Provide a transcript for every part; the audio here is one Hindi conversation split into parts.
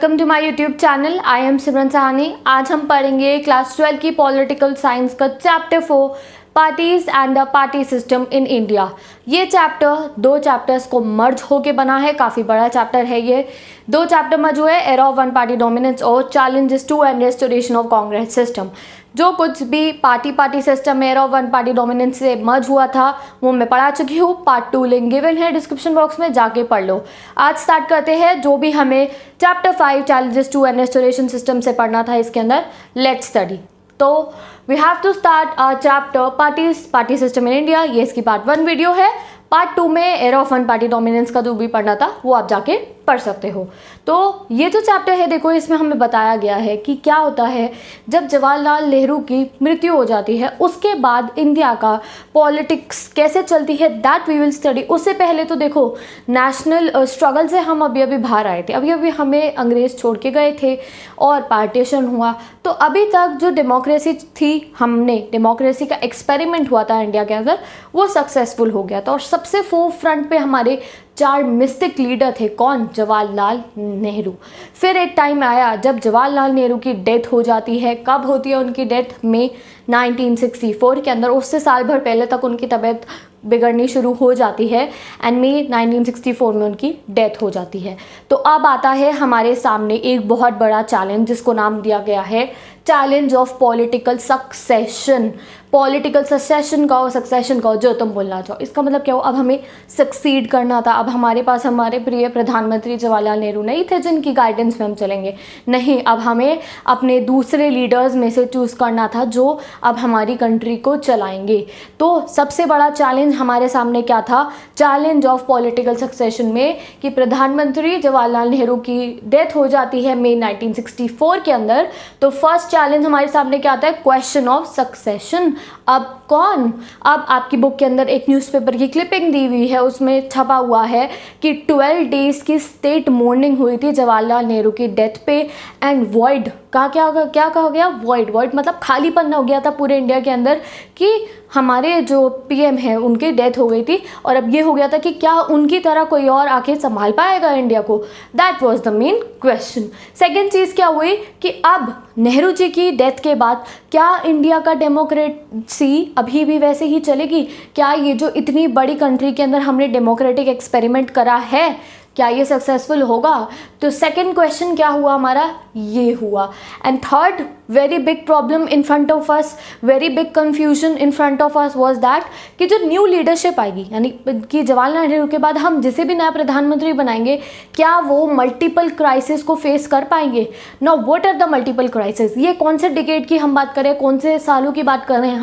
Welcome to my YouTube channel. I am Simran Sahani. आज हम पढ़ेंगे क्लास 12 की पॉलिटिकल साइंस का chapter 4 parties and the party system in India. ये चैप्टर दो चैप्टर्स को मर्ज होके बना है, काफ़ी बड़ा चैप्टर है ये। दो चैप्टर मर्ज हुए, era of one party dominance और challenges to and restoration of Congress system. जो कुछ भी पार्टी सिस्टम में era of one party dominance से मर्ज हुआ था वो मैं पढ़ा चुकी हूँ। पार्ट 2 लिंक गिवन है डिस्क्रिप्शन बॉक्स में, जाके पढ़ लो। आज स्टार्ट करते हैं जो भी हमें chapter 5 challenges to and restoration system से पढ़ना था इसके अंदर। Let's study. तो we have to start our chapter party system in India. ये इसकी पार्ट 1 वीडियो है। पार्ट 2 में era of one party dominance का जो भी पढ़ना था वो आप जाके पढ़ सकते हो। तो ये जो चैप्टर है देखो, इसमें हमें बताया गया है कि क्या होता है जब जवाहरलाल नेहरू की मृत्यु हो जाती है, उसके बाद इंडिया का पॉलिटिक्स कैसे चलती है, दैट वी विल स्टडी। उससे पहले तो देखो नेशनल स्ट्रगल से हम अभी अभी बाहर आए थे, अभी अभी हमें अंग्रेज छोड़ के गए थे और पार्टीशन हुआ। तो अभी तक जो डेमोक्रेसी थी, हमने डेमोक्रेसी का एक्सपेरिमेंट हुआ था इंडिया के अंदर, वो सक्सेसफुल हो गया था। और सबसे फोर फ्रंट पे हमारे 4 मिस्टिक लीडर थे। कौन? जवाहरलाल नेहरू। फिर एक टाइम आया जब जवाहरलाल नेहरू की डेथ हो जाती है। कब होती है उनकी डेथ? मई 1964 के अंदर। उससे साल भर पहले तक उनकी तबीयत बिगड़नी शुरू हो जाती है एंड मई 1964 में उनकी डेथ हो जाती है। तो अब आता है हमारे सामने एक बहुत बड़ा चैलेंज जिसको नाम दिया गया है challenge of political succession. Political succession का जो तुम बोलना चाहो, इसका मतलब क्या हो? अब हमें सक्सीड करना था। अब हमारे पास हमारे प्रिय प्रधानमंत्री जवाहरलाल नेहरू नहीं थे जिनकी गाइडेंस में हम चलेंगे, नहीं। अब हमें अपने दूसरे लीडर्स में से चूज़ करना था जो अब हमारी कंट्री को चलाएंगे। तो सबसे बड़ा चैलेंज हमारे सामने क्या था? चैलेंज ऑफ पॉलिटिकल सक्सेशन में कि प्रधानमंत्री जवाहरलाल नेहरू की डेथ हो जाती है मई 1964 के अंदर। तो फर्स्ट चैलेंज हमारे सामने क्या आता है? Question of succession. अब कौन? अब आपकी बुक के अंदर एक न्यूज़पेपर की क्लिपिंग दी हुई है, उसमें छपा हुआ है कि 12 डेज की स्टेट मॉर्निंग हुई थी जवाहरलाल नेहरू की डेथ पे एंड वॉइड क्या कहा गया? वॉइड मतलब खालीपन हो गया था पूरे इंडिया के अंदर कि हमारे जो पीएम है उनकी डेथ हो गई थी और अब ये हो गया था कि क्या उनकी तरह कोई और आके संभाल पाएगा इंडिया को? That was the main question. Second चीज़ क्या हुई कि अब नेहरू जी की डेथ के बाद क्या इंडिया का डेमोक्रेसी अभी भी वैसे ही चलेगी? क्या ये जो इतनी बड़ी कंट्री के अंदर हमने डेमोक्रेटिक एक्सपेरिमेंट करा है, क्या ये सक्सेसफुल होगा? तो सेकंड क्वेश्चन क्या हुआ हमारा? ये हुआ। And third very big problem in front of us, very big confusion in front of us was that कि जो न्यू लीडरशिप आएगी, यानी कि जवाहरलाल नेहरू के बाद हम जिसे भी नया प्रधानमंत्री बनाएंगे, क्या वो मल्टीपल क्राइसिस को फेस कर पाएंगे? Now what are the multiple crisis? ये कौन से डिकेड की हम बात करें, कौन से सालों की बात कर रहे हैं?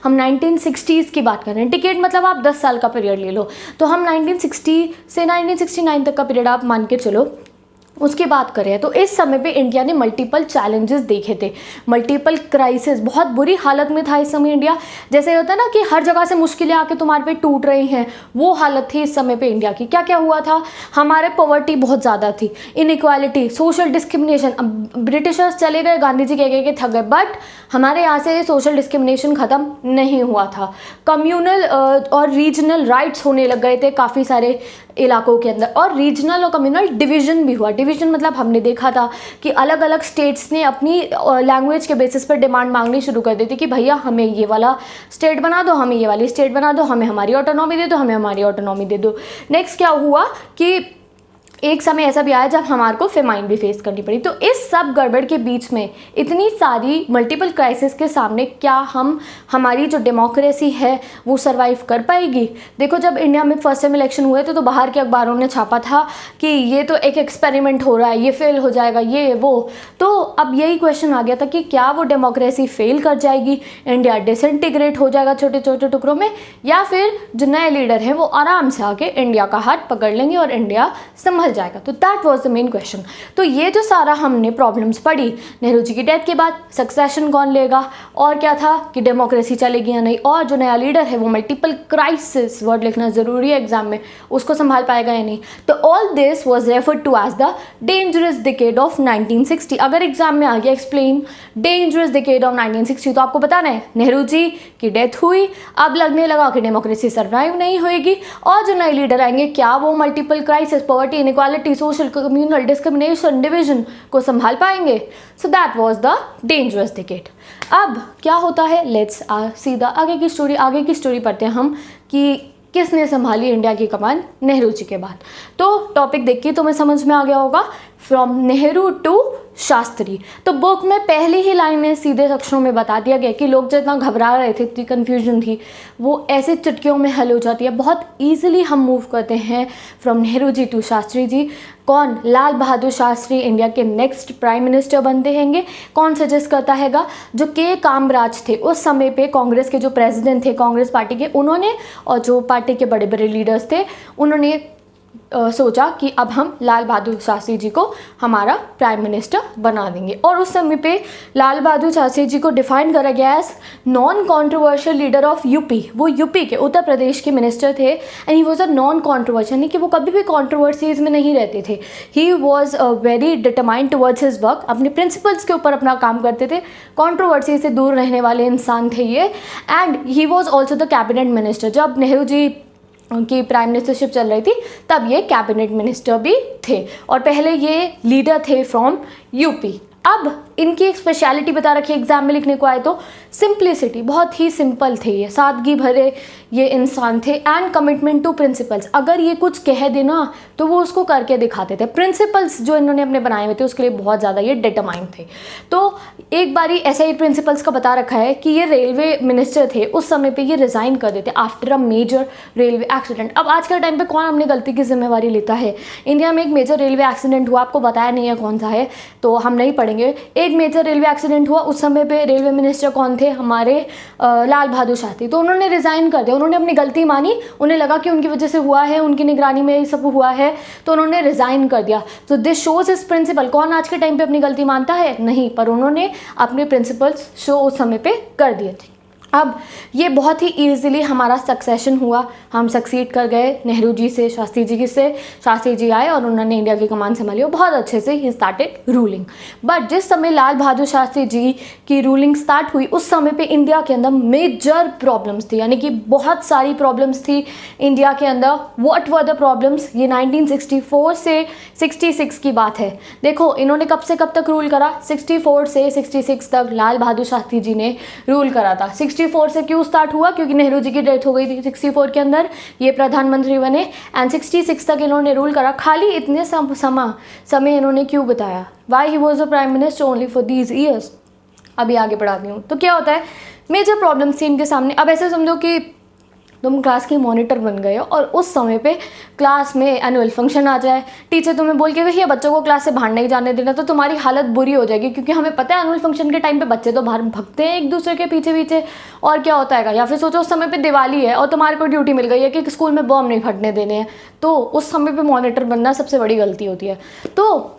हम 1960s की बात कर रहे हैं। डिकेड मतलब आप 10 साल का पीरियड ले लो, तो हम 1960 से 1969 तक का पीरियड आप मान के चलो, उसकी बात करें। तो इस समय पे इंडिया ने मल्टीपल चैलेंजेस देखे थे, मल्टीपल क्राइसिस। बहुत बुरी हालत में था इस समय इंडिया। जैसे होता है ना कि हर जगह से मुश्किलें आके तुम्हारे पे टूट रही हैं, वो हालत थी इस समय पे इंडिया की। क्या क्या हुआ था? हमारे पॉवर्टी बहुत ज़्यादा थी, इनइक्वालिटी, सोशल डिस्क्रिमिनेशन। अब ब्रिटिशर्स चले गए, गांधी जी कह के थक गए, बट हमारे यहाँ से सोशल डिस्क्रिमिनेशन ख़त्म नहीं हुआ था। कम्यूनल और रीजनल राइट्स होने लग गए थे काफ़ी सारे इलाकों के अंदर, और रीजनल और कम्युनल डिवीज़न भी हुआ। डिवीज़न मतलब हमने देखा था कि अलग अलग स्टेट्स ने अपनी लैंग्वेज के बेसिस पर डिमांड मांगनी शुरू कर दी थी कि भैया हमें ये वाला स्टेट बना दो, हमें ये वाली स्टेट बना दो, हमें हमारी ऑटोनॉमी दे दो, हमें हमारी ऑटोनॉमी दे दो। नेक्स्ट क्या हुआ कि एक समय ऐसा भी आया जब हमारे को फेमाइन भी फेस करनी पड़ी। तो इस सब गड़बड़ के बीच में इतनी सारी मल्टीपल क्राइसिस के सामने क्या हमारी जो डेमोक्रेसी है वो सरवाइव कर पाएगी? देखो, जब इंडिया में फर्स्ट टाइम इलेक्शन हुए थे तो बाहर के अखबारों ने छापा था कि ये तो एक एक्सपेरिमेंट हो रहा है, ये फेल हो जाएगा, ये वो। तो अब यही क्वेश्चन आ गया था कि क्या वो डेमोक्रेसी फेल कर जाएगी, इंडिया डिसइंटीग्रेट हो जाएगा छोटे छोटे टुकड़ों में, या फिर जो नए लीडर हैं वो आराम से आके इंडिया का हाथ पकड़ लेंगे और इंडिया संभल जाएगा? तो that was the main question. तो ये जो सारा हमने प्रॉब्लम्स पढ़ी, नेहरू जी की डेथ के बाद सक्सेशन कौन लेगा, और क्या था कि डेमोक्रेसी चलेगी या नहीं, और जो नया लीडर है वो मल्टीपल क्राइसिस, वर्ड लिखना जरूरी है एग्जाम में, उसको संभाल पाएगा या नहीं। तो all this was referred to as the dangerous decade of 1960। अगर एग्जाम में आ गया एक्सप्लेन डेंजरस डिकेड ऑफ 1960, तो आपको बताना है नेहरू जी की डेथ हुई, अब लगने लगा कि डेमोक्रेसी सर्वाइव नहीं होएगी, और जो नए लीडर आएंगे क्या वो multiple crisis, poverty, inequality, social communal discrimination, division को संभाल पाएंगे? So that was the dangerous decade. अब क्या होता है, लेट्स सीधा आगे की स्टोरी पढ़ते हैं हम कि किसने संभाली इंडिया की कमान नेहरू जी के बाद। तो टॉपिक देख के तुम्हें समझ में आ गया होगा, फ्रॉम नेहरू टू शास्त्री। तो बुक में पहली ही लाइन में सीधे अक्षरों में बता दिया गया कि लोग जितना घबरा रहे थे, इतनी कन्फ्यूजन थी, वो ऐसे चुटकियों में हल हो जाती है। बहुत ईजिली हम मूव करते हैं फ्रॉम नेहरू जी टू शास्त्री जी। कौन? लाल बहादुर शास्त्री इंडिया के नेक्स्ट प्राइम मिनिस्टर बनते हैंगे। कौन सजेस्ट करता हैगा? जो के कामराज थे उस समय पे कांग्रेस के जो प्रेसिडेंट थे कांग्रेस पार्टी के, उन्होंने, और जो पार्टी के बड़े बड़े लीडर्स थे उन्होंने सोचा कि अब हम लाल बहादुर शास्त्री जी को हमारा प्राइम मिनिस्टर बना देंगे। और उस समय पे लाल बहादुर शास्त्री जी को डिफाइन करा गया as non controversial leader of UP. वो यूपी के, उत्तर प्रदेश के मिनिस्टर थे and he was a non controversial, यानी कि वो कभी भी कॉन्ट्रोवर्सीज में नहीं रहते थे। He was very determined towards his work, अपने प्रिंसिपल्स के ऊपर अपना काम करते थे, कॉन्ट्रोवर्सी से दूर रहने वाले इंसान थे ये। And he was also the cabinet minister. जब नेहरू जी उनकी प्राइम मिनिस्टरशिप चल रही थी तब ये कैबिनेट मिनिस्टर भी थे, और पहले ये लीडर थे फ्रॉम यूपी। अब इनकी एक स्पेशलिटी बता रखी है एग्जाम में लिखने को आए तो, सिंप्लिसिटी, बहुत ही सिंपल थे ये, सादगी भरे ये इंसान थे, एंड कमिटमेंट टू प्रिंसिपल्स। अगर ये कुछ कह देना तो वो उसको करके दिखाते थे। प्रिंसिपल्स जो इन्होंने अपने बनाए हुए थे उसके लिए बहुत ज़्यादा ये डिटरमाइंड थे। तो एक बारी ऐसा ही प्रिंसिपल्स का बता रखा है कि ये रेलवे मिनिस्टर थे, उस समय पर ये रिज़ाइन कर देते after a major railway accident. अब आज के टाइम पर कौन अपनी गलती की जिम्मेवारी लेता है? इंडिया में एक मेजर रेलवे एक्सीडेंट हुआ, आपको बताया नहीं है कौन सा है तो हम नहीं पढ़ेंगे। एक मेजर रेलवे एक्सीडेंट हुआ, उस समय पे रेलवे मिनिस्टर कौन थे? हमारे लाल बहादुर शास्त्री। तो उन्होंने रिज़ाइन कर दिया, उन्होंने अपनी गलती मानी, उन्हें लगा कि उनकी वजह से हुआ है, उनकी निगरानी में ये सब हुआ है, तो उन्होंने रिज़ाइन कर दिया। तो दिस शोज इज प्रिंसिपल। कौन आज के टाइम पे अपनी गलती मानता है? नहीं, पर उन्होंने अपने प्रिंसिपल्स शो उस समय पे कर दिए थे। अब ये बहुत ही ईजिली हमारा सक्सेशन हुआ, हम सक्सीड कर गए नेहरू जी से शास्त्री जी से। शास्त्री जी आए और उन्होंने इंडिया की कमान संभाली और बहुत अच्छे से ही स्टार्टेड रूलिंग। बट जिस समय लाल बहादुर शास्त्री जी की रूलिंग स्टार्ट हुई उस समय पे इंडिया के अंदर मेजर प्रॉब्लम्स थी, यानी कि बहुत सारी प्रॉब्लम्स थी इंडिया के अंदर। What were the problems? ये 1964 से 66 की बात है। देखो इन्होंने कब से कब तक रूल करा? 64 से 66 तक लाल बहादुर शास्त्री जी ने रूल करा था। 64 से क्यों स्टार्ट हुआ? क्योंकि नेहरू जी की डेथ हो गई थी 64 के अंदर, ये प्रधानमंत्री बने, एंड 66 तक इन्होंने रूल करा। खाली इतने समय इन्होंने क्यों बताया? Why he was a prime minister only for these years? अभी आगे बढ़ाती हूँ। तो क्या होता है, मेजर प्रॉब्लम्स थी इनके सामने। अब ऐसे समझो कि तुम क्लास की मॉनिटर बन गए हो और उस समय पे क्लास में एनुअल फंक्शन आ जाए, टीचर तुम्हें बोल के भैया बच्चों को क्लास से बाहर नहीं जाने देना, तो तुम्हारी हालत बुरी हो जाएगी, क्योंकि हमें पता है एनुअल फंक्शन के टाइम पे बच्चे तो बाहर भगते हैं एक दूसरे के पीछे पीछे। और क्या होता है, या फिर सोचो उस समय पे दिवाली है और तुम्हारे को ड्यूटी मिल गई है कि स्कूल में बॉम्ब नहीं फटने देने हैं, तो उस समय पे मॉनिटर बनना सबसे बड़ी गलती होती है। तो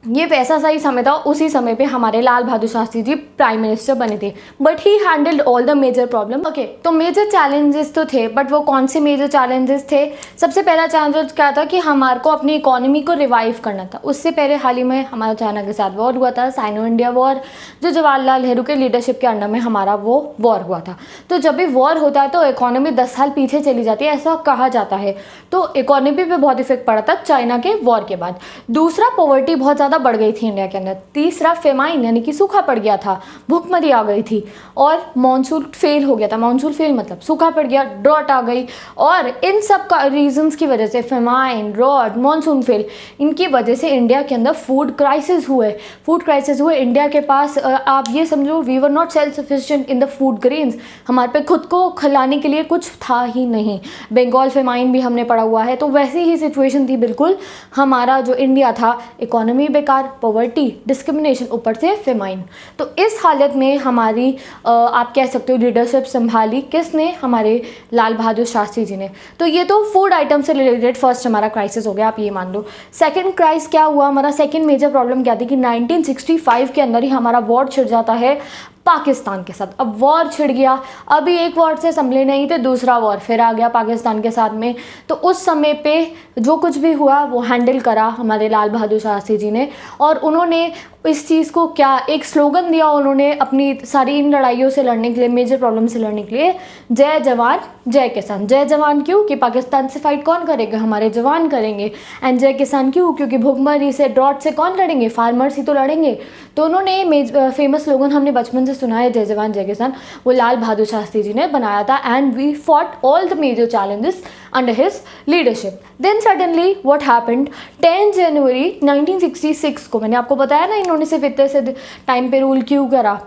ये वैसा सही समय था, उसी समय पे हमारे लाल बहादुर शास्त्री जी प्राइम मिनिस्टर बने थे। But he handled all the major problem. Okay, तो मेजर चैलेंजेस तो थे, बट वो कौन से मेजर चैलेंजेस थे? सबसे पहला चैलेंज क्या था कि हमारे को अपनी इकोनॉमी को रिवाइव करना था। उससे पहले हाल ही में हमारा चाइना के साथ वॉर हुआ था, साइनो इंडिया वॉर, जो जवाहरलाल नेहरू के लीडरशिप के अंडर में हमारा वो वॉर हुआ था। तो जब भी वॉर होता है तो इकोनॉमी 10 साल पीछे चली जाती है, ऐसा कहा जाता है। तो इकोनॉमी पे बहुत इफेक्ट पड़ा था चाइना के वॉर के बाद। दूसरा, पॉवर्टी बहुत ज़्यादा बढ़ गई थी इंडिया के अंदर। तीसरा, फेमाइन यानी कि सूखा पड़ गया था, भूखमरी आ गई थी, और मॉनसून फेल हो गया था। मॉनसून फेल मतलब सूखा पड़ गया, ड्रॉट आ गई, और इन सब का रीजंस की वजह से, फेमाइन, ड्रॉट, मॉनसून फेल, इनकी वजह से इंडिया के अंदर फूड क्राइसिस हुए। इंडिया के पास आप ये समझो we were not self sufficient in the food grains. हमारे पे खुद को खिलाने के लिए कुछ था ही नहीं। बंगाल फेमाइन भी हमने पढ़ा हुआ है। तो वैसी ही सिचुएशन थी बिल्कुल हमारा जो इंडिया था, इकोनॉमी बेकार, पॉवर्टी, डिस्क्रिमिनेशन, ऊपर से फेमाइन। तो इस हालत में हमारी आप कह सकते हो लीडरशिप संभाली किसने? हमारे लाल बहादुर शास्त्री जी ने। तो ये तो फूड आइटम से रिलेटेड फर्स्ट हमारा क्राइसिस हो गया, आप ये मान लो। सेकंड क्राइसिस क्या हुआ हमारा? सेकंड मेजर प्रॉब्लम क्या थी कि 1965 के अंदर ही हमारा वॉर छिड़ जाता है पाकिस्तान के साथ। अब वॉर छिड़ गया, अभी एक वॉर से संभले नहीं थे, दूसरा वॉर फिर आ गया पाकिस्तान के साथ में। तो उस समय पे जो कुछ भी हुआ वो हैंडल करा हमारे लाल बहादुर शास्त्री जी ने, और उन्होंने इस चीज़ को क्या एक स्लोगन दिया उन्होंने अपनी सारी इन लड़ाइयों से लड़ने के लिए, मेजर प्रॉब्लम से लड़ने के लिए, जय जवान जय किसान। जय जवान क्यों? कि पाकिस्तान से फाइट कौन करेगा? हमारे जवान करेंगे। एंड जय किसान क्यों? क्योंकि भुखमरी से, ड्रॉट से कौन लड़ेंगे? फार्मर्स ही तो लड़ेंगे। तो उन्होंने फेमस स्लोगन हमने बचपन से सुना है, जय जवान जय किसान, वो लाल बहादुर शास्त्री जी ने बनाया था। And we fought all the major challenges under his leadership. Then suddenly what happened, 10 जनवरी 1966 को, मैंने आपको बताया ना इन्होंने सिर्फ इतने से टाइम पे रूल क्यों करा।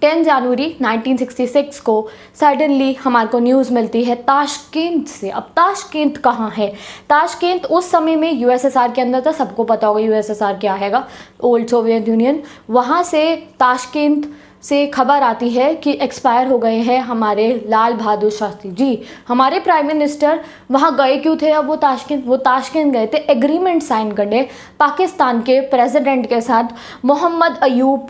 10 जनवरी 1966 को सडनली हमारे को न्यूज़ मिलती है ताशकेंत से। अब ताशकेंत कहाँ है? ताशकेंत उस समय में यूएसएसआर के अंदर था, सबको पता होगा यूएसएसआर क्या हैगा, ओल्ड सोवियत यूनियन। वहाँ से ताशकेंत से खबर आती है कि एक्सपायर हो गए हैं हमारे लाल बहादुर शास्त्री जी। हमारे प्राइम मिनिस्टर वहाँ गए क्यों थे? अब वो ताशकेंत गए थे एग्रीमेंट साइन करने पाकिस्तान के प्रेसिडेंट के साथ, मोहम्मद अयूब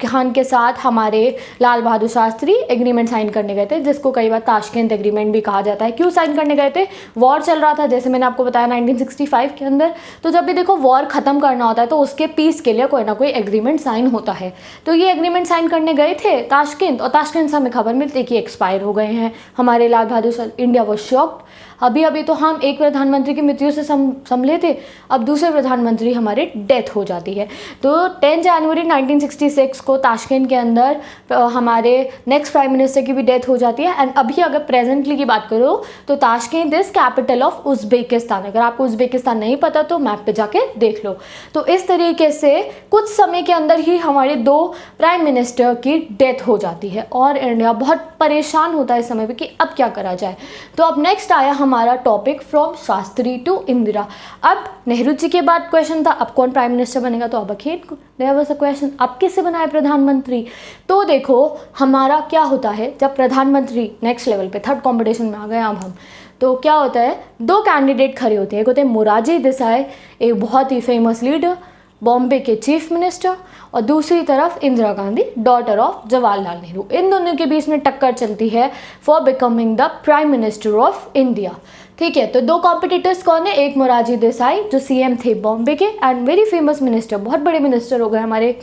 खान के साथ हमारे लाल बहादुर शास्त्री एग्रीमेंट साइन करने गए थे, जिसको कई बार ताशकेंत एग्रीमेंट भी कहा जाता है। क्यों साइन करने गए थे? वॉर चल रहा था, जैसे मैंने आपको बताया 1965 के अंदर। तो जब भी देखो वॉर ख़त्म करना होता है तो उसके पीस के लिए कोई ना कोई एग्रीमेंट साइन होता है। तो ये एग्रीमेंट साइन करने गए थे ताशकेंत, और ताशकेंत से हमें खबर मिलती कि एक्सपायर हो गए हैं हमारे Lal Bahadur. India was shocked. अभी तो हम एक प्रधानमंत्री की मृत्यु से संभले थे, अब दूसरे प्रधानमंत्री हमारे डेथ हो जाती है। तो 10 जनवरी 1966 को ताशकेंत के अंदर हमारे नेक्स्ट प्राइम मिनिस्टर की भी डेथ हो जाती है। एंड अभी अगर प्रेजेंटली की बात करो तो ताशकेंत इज कैपिटल ऑफ उज्बेकिस्तान। अगर आपको उज्बेकिस्तान नहीं पता तो मैप पे जाके देख लो। तो इस तरीके से कुछ समय के अंदर ही हमारे 2 प्राइम मिनिस्टर की डेथ हो जाती है, और इंडिया बहुत परेशान होता है इस समय पे कि अब क्या करा जाए। तो अब नेक्स्ट आया हमारा topic from Shastri to Indira. अब नेहरू जी के बाद क्वेश्चन था अब कौन प्राइम मिनिस्टर बनेगा, तो अब अखिल देयर वाज अ क्वेश्चन अब किससे बनाए प्रधानमंत्री। तो देखो हमारा क्या होता है जब प्रधानमंत्री नेक्स्ट लेवल पे, थर्ड कॉम्पिटिशन में आ गए अब हम, तो क्या होता है 2 कैंडिडेट खड़े होते हैं। एक होते हैं मोरारजी देसाई, एक बहुत ही फेमस लीडर, बॉम्बे के चीफ मिनिस्टर, और दूसरी तरफ इंदिरा गांधी, डॉटर ऑफ जवाहरलाल नेहरू। इन दोनों के बीच में टक्कर चलती है for becoming the prime minister of India. ठीक है, तो 2 कॉम्पिटिटर्स कौन है? एक मोरारजी देसाई जो सीएम थे बॉम्बे के एंड वेरी फेमस मिनिस्टर, बहुत बड़े मिनिस्टर हो गए हमारे,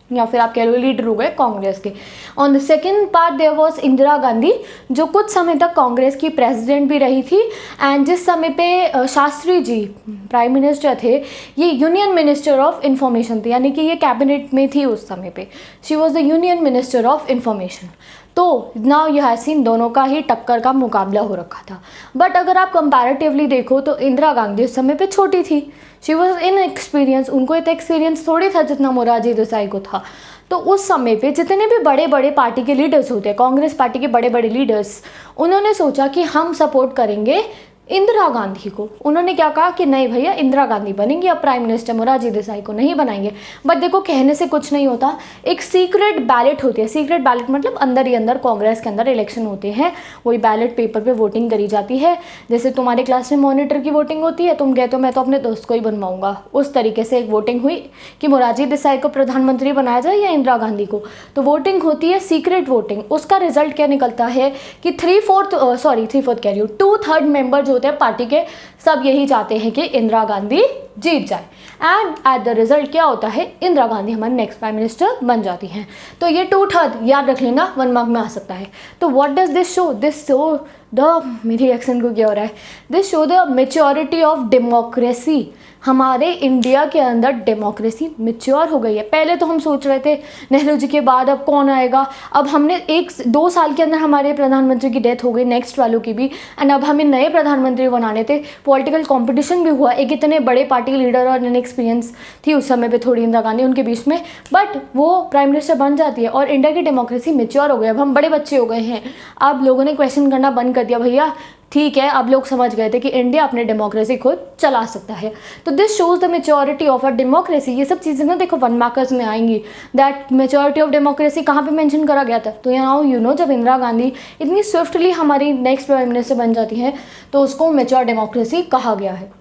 या फिर आप कह लो लीडर हो गए कांग्रेस के। On the second part there was Indira Gandhi, जो कुछ समय तक कांग्रेस की प्रेसिडेंट भी रही थी। एंड जिस समय पे शास्त्री जी प्राइम मिनिस्टर थे, ये यूनियन मिनिस्टर ऑफ इंफॉर्मेशन थी, यानी कि ये कैबिनेट में थी उस समय पे। She was the union minister of information. तो नाउ यू हैव सीन दोनों का ही टक्कर का मुकाबला हो रखा था। बट अगर आप कंपैरेटिवली देखो तो इंदिरा गांधी उस समय पे छोटी थी, शी वॉज इन एक्सपीरियंस, उनको इतना एक्सपीरियंस थोड़ी था जितना मोरारजी देसाई को था। तो उस समय पे जितने भी बड़े बड़े पार्टी के लीडर्स होते हैं, कांग्रेस पार्टी के बड़े बड़े लीडर्स, उन्होंने सोचा कि हम सपोर्ट करेंगे इंदिरा गांधी को। उन्होंने क्या कहा कि नहीं भैया इंदिरा गांधी बनेंगी अब प्राइम मिनिस्टर, मोरारजी देसाई को नहीं बनाएंगे। बट देखो कहने से कुछ नहीं होता, एक सीक्रेट बैलेट होती है। सीक्रेट बैलेट मतलब अंदर ही अंदर कांग्रेस के अंदर इलेक्शन होते हैं, वही बैलेट पेपर पे वोटिंग करी जाती है। जैसे तुम्हारे क्लास में मॉनिटर की वोटिंग होती है, तुम कहते हो मैं तो अपने दोस्त को ही बनवाऊंगा, उस तरीके से एक वोटिंग हुई कि मोरारजी देसाई को प्रधानमंत्री बनाया जाए या इंदिरा गांधी को। तो वोटिंग होती है सीक्रेट वोटिंग। उसका रिजल्ट क्या निकलता है कि 2/3 मेंबर जो होते हैं पार्टी के, सब यही चाहते हैं कि इंदिरा गांधी जीत जाए। एंड एट द रिजल्ट क्या होता है, इंदिरा गांधी हमारे नेक्स्ट प्राइम मिनिस्टर बन जाती हैं। तो ये 2/3 याद रख लेना, 1 मार्क में आ सकता है। तो what does this show? This show the, मेरी एक्शन को क्या हो रहा है, this show the maturity of democracy. हमारे इंडिया के अंदर डेमोक्रेसी मेच्योर हो गई है। पहले तो हम सोच रहे थे नेहरू जी के बाद अब कौन आएगा, अब हमने 1-2 साल के अंदर हमारे प्रधानमंत्री की डेथ हो गई, नेक्स्ट वालों की भी, एंड अब हमें नए प्रधानमंत्री बनाने थे। पॉलिटिकल कंपटीशन भी हुआ, एक इतने बड़े पार्टी लीडर और इनएक्सपीरियंस थी उस समय पे थोड़ी इंदिरा गांधी उनके बीच में, बट वो प्राइम मिनिस्टर बन जाती है और इंडिया की डेमोक्रेसी मेच्योर हो गई। अब हम बड़े बच्चे हो गए हैं। अब लोगों ने क्वेश्चन करना बंद कर दिया, भैया ठीक है अब लोग समझ गए थे कि इंडिया अपने डेमोक्रेसी खुद चला सकता है। तो this shows the maturity of a democracy. ये सब चीज़ें ना देखो 1 मार्कर्स में आएंगी। दैट मेच्योरिटी ऑफ डेमोक्रेसी कहाँ पे मेंशन करा गया था, तो यहाँ यू नो जब इंदिरा गांधी इतनी स्विफ्टली हमारी नेक्स्ट प्राइम मिनिस्टर बन जाती हैं तो उसको मेच्योर डेमोक्रेसी कहा गया है।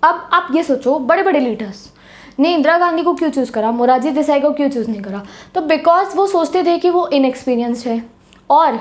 अब आप ये सोचो बड़े बड़े लीडर्स ने इंदिरा गांधी को क्यों चूज़ करा, मोरारजी देसाई को क्यों चूज़ नहीं करा? तो बिकॉज वो सोचते थे कि वो इनएक्सपीरियंस्ड है, और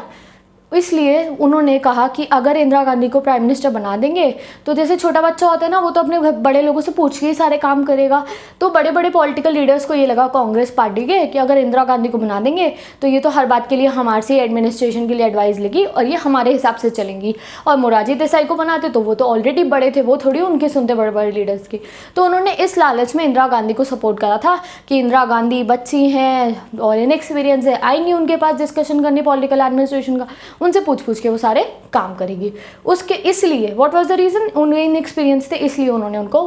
इसलिए उन्होंने कहा कि अगर इंदिरा गांधी को प्राइम मिनिस्टर बना देंगे तो जैसे छोटा बच्चा होता है ना, वो तो अपने बड़े लोगों से पूछ के ही सारे काम करेगा। तो बड़े बड़े पॉलिटिकल लीडर्स को ये लगा, कांग्रेस पार्टी के, कि अगर इंदिरा गांधी को बना देंगे तो ये तो हर बात के लिए हमारे से एडमिनिस्ट्रेशन के लिए एडवाइस लेगी और ये हमारे हिसाब से चलेंगी। और मोरारजी देसाई को बनाते तो वो तो ऑलरेडी बड़े थे, वो थोड़ी उनके सुनते बड़े बड़े लीडर्स की। तो उन्होंने इस लालच में इंदिरा गांधी को सपोर्ट करा था कि इंदिरा गांधी बच्ची हैं और इनएक्सपीरियंस है, आई नहीं उनके पास डिस्कशन करनी पॉलिटिकल एडमिनिस्ट्रेशन का, उनसे पूछ के वो सारे काम करेगी उसके। इसलिए व्हाट वाज द रीज़न, उनके इनएक्सपीरियंस थे, इसलिए उन्होंने उनको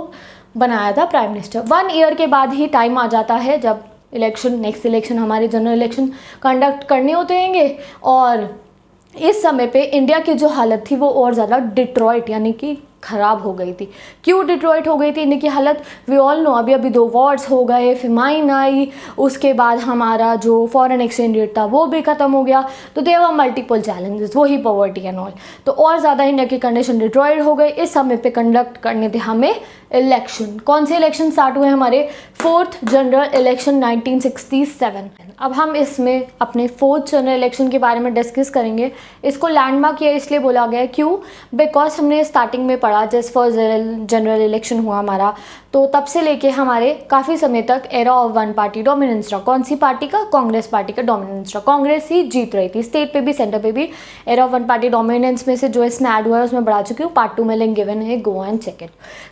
बनाया था प्राइम मिनिस्टर। 1 ईयर के बाद ही टाइम आ जाता है जब इलेक्शन, नेक्स्ट इलेक्शन, हमारे जनरल इलेक्शन कंडक्ट करने होते हैंगे। और इस समय पे इंडिया की जो हालत थी वो और ज़्यादा डिट्रॉइट यानी कि ख़राब हो गई थी। क्यों डिट्रॉइट हो गई थी इंडिया की हालत? वी ऑल नो, अभी 2 वॉर्स हो गए, फेमाइन आई, उसके बाद हमारा जो फॉरेन एक्सचेंज रेट था वो भी ख़त्म हो गया। तो देयर वर मल्टीपल चैलेंजेस, वही पॉवर्टी एंड ऑल। तो और ज़्यादा इंडिया की कंडीशन डिट्रॉइट हो गई। इस समय पे कंडक्ट करने थे हमें इलेक्शन। कौन से इलेक्शन स्टार्ट हुए? हमारे 4th जनरल इलेक्शन 1967। अब हम इसमें अपने 4th जनरल इलेक्शन के बारे में डिस्कस करेंगे। इसको लैंडमार्क या इसलिए बोला गया है, क्यों? बिकॉज हमने स्टार्टिंग में पढ़ा, जस्ट फर्स्ट जनरल इलेक्शन हुआ हमारा, तो तब से लेके हमारे काफ़ी समय तक era of one party dominance रहा। कौन सी पार्टी का? कांग्रेस पार्टी का डोमिनेंस रहा। कांग्रेस ही जीत रही थी, स्टेट पे भी सेंटर पे भी। Era of one party dominance में से जो इसमें ऐड हुआ है उसमें बढ़ा चुकी हूँ, पार्ट 2 में लिंक गिवन है, गो एंड चेक इट।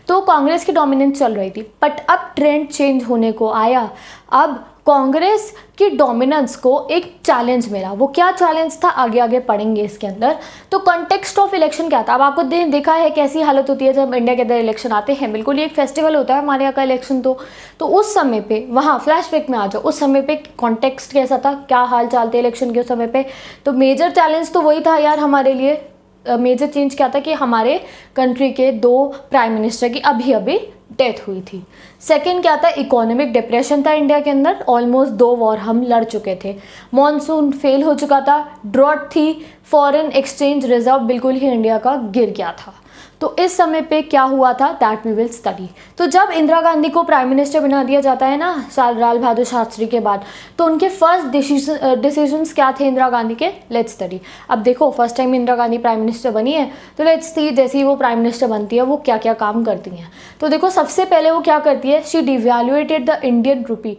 तो कांग्रेस की डोमिनेंस चल रही थी, बट अब ट्रेंड चेंज होने को आया। अब कांग्रेस की डोमिनेंस को एक चैलेंज मिला। वो क्या चैलेंज था आगे आगे पढ़ेंगे इसके अंदर। तो कॉन्टेक्स्ट ऑफ इलेक्शन क्या था? अब आपको देखा है कैसी हालत होती है जब इंडिया के अंदर इलेक्शन आते हैं। बिल्कुल ये एक फेस्टिवल होता है हमारे यहाँ का इलेक्शन। तो उस समय पे, वहाँ फ्लैशबैक में आ जाओ, उस समय पे कॉन्टेक्स्ट कैसा था, क्या हाल चाल थे इलेक्शन के उस समय पे। तो मेजर चैलेंज तो वही था यार हमारे लिए। मेजर चेंज क्या था कि हमारे कंट्री के 2 प्राइम मिनिस्टर की अभी डेथ हुई थी। सेकंड क्या था? इकोनॉमिक डिप्रेशन था इंडिया के अंदर। ऑलमोस्ट 2 वॉर हम लड़ चुके थे, मॉनसून फेल हो चुका था, ड्रॉट थी, फॉरेन एक्सचेंज रिजर्व बिल्कुल ही इंडिया का गिर गया था। तो इस समय पे क्या हुआ था, दैट वी विल स्टडी। तो जब इंदिरा गांधी को प्राइम मिनिस्टर बना दिया जाता है ना लाल बहादुर शास्त्री के बाद, तो उनके फर्स्ट डिसीजंस क्या थे इंदिरा गांधी के? Let's study. अब देखो, first time Indira Gandhi prime minister बनी है, तो लेट्स सी जैसे ही वो प्राइम मिनिस्टर बनती है वो क्या क्या काम करती हैं। तो देखो, सबसे पहले वो क्या करती है, शी डिवैल्यूएटेड द इंडियन रूपी।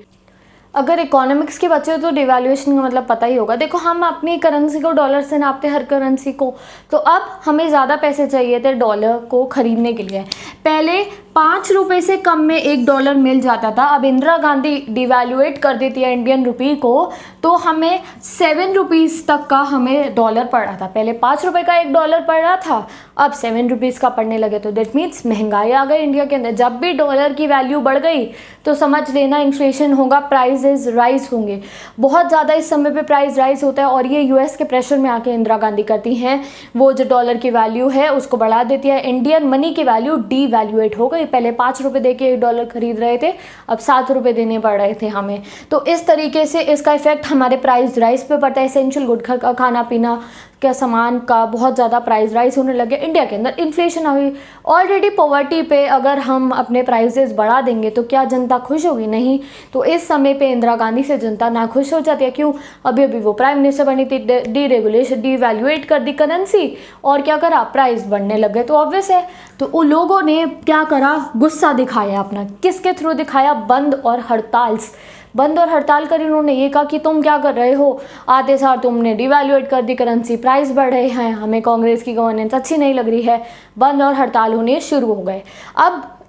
अगर इकोनॉमिक्स के बच्चे हो तो डिवैल्यूएशन का मतलब पता ही होगा। देखो, हम अपनी करेंसी को डॉलर से नापते, हर करेंसी को। तो अब हमें ज़्यादा पैसे चाहिए थे डॉलर को ख़रीदने के लिए। पहले 5 रुपये से कम में $1 मिल जाता था। अब इंदिरा गांधी डिवैल्यूएट कर देती है इंडियन रूपी को, तो हमें 7 रुपीज़ तक का हमें डॉलर पड़ रहा था। पहले 5 रुपये का $1 पड़ रहा था, अब 7 रुपीज़ का पड़ने लगे। तो दैट मीन्स महंगाई आ गई इंडिया के अंदर। जब भी डॉलर की वैल्यू बढ़ गई तो समझ लेना इन्फ्लेशन होगा, प्राइजेज राइज होंगे। बहुत ज़्यादा इस समय पे प्राइस राइज होता है, और ये यूएस के प्रेशर में आके इंदिरा गांधी करती हैं। वो जो डॉलर की वैल्यू है उसको बढ़ा देती है, इंडियन मनी की वैल्यू डीवैल्यूएट हो गई। पहले 5 रुपये दे के $1 खरीद रहे थे, अब 7 रुपये देने पड़ रहे थे हमें। तो इस तरीके से इसका इफेक्ट हमारे प्राइस राइज पे पड़ता है। एसेंशियल गुड का खाना पीना का सामान का बहुत ज़्यादा प्राइस राइज होने लगे। इंडिया के अंदर इन्फ्लेशन आ गई। ऑलरेडी पॉवर्टी पे अगर हम अपने प्राइसेस बढ़ा देंगे तो क्या जनता खुश होगी? नहीं। तो इस समय पे इंदिरा गांधी से जनता ना खुश हो जाती है। क्यों? अभी वो प्राइम मिनिस्टर बनी थी, डीरेगुलेशन, डीवैल्यूएट कर दी करेंसी, और क्या करा, प्राइस बढ़ने लग गए। तो ऑब्वियस है, तो उन लोगों ने क्या करा, गुस्सा दिखाया अपना। किसके थ्रू दिखाया? बंद और हड़ताल कर उन्होंने ये कहा कि तुम क्या कर रहे हो, आते सार तुमने डिवैल्यूएट कर दी करेंसी, प्राइस बढ़ रहे हैं, हमें कांग्रेस की गवर्नेंस अच्छी नहीं लग रही है। बंद और हड़ताल होने शुरू हो गए।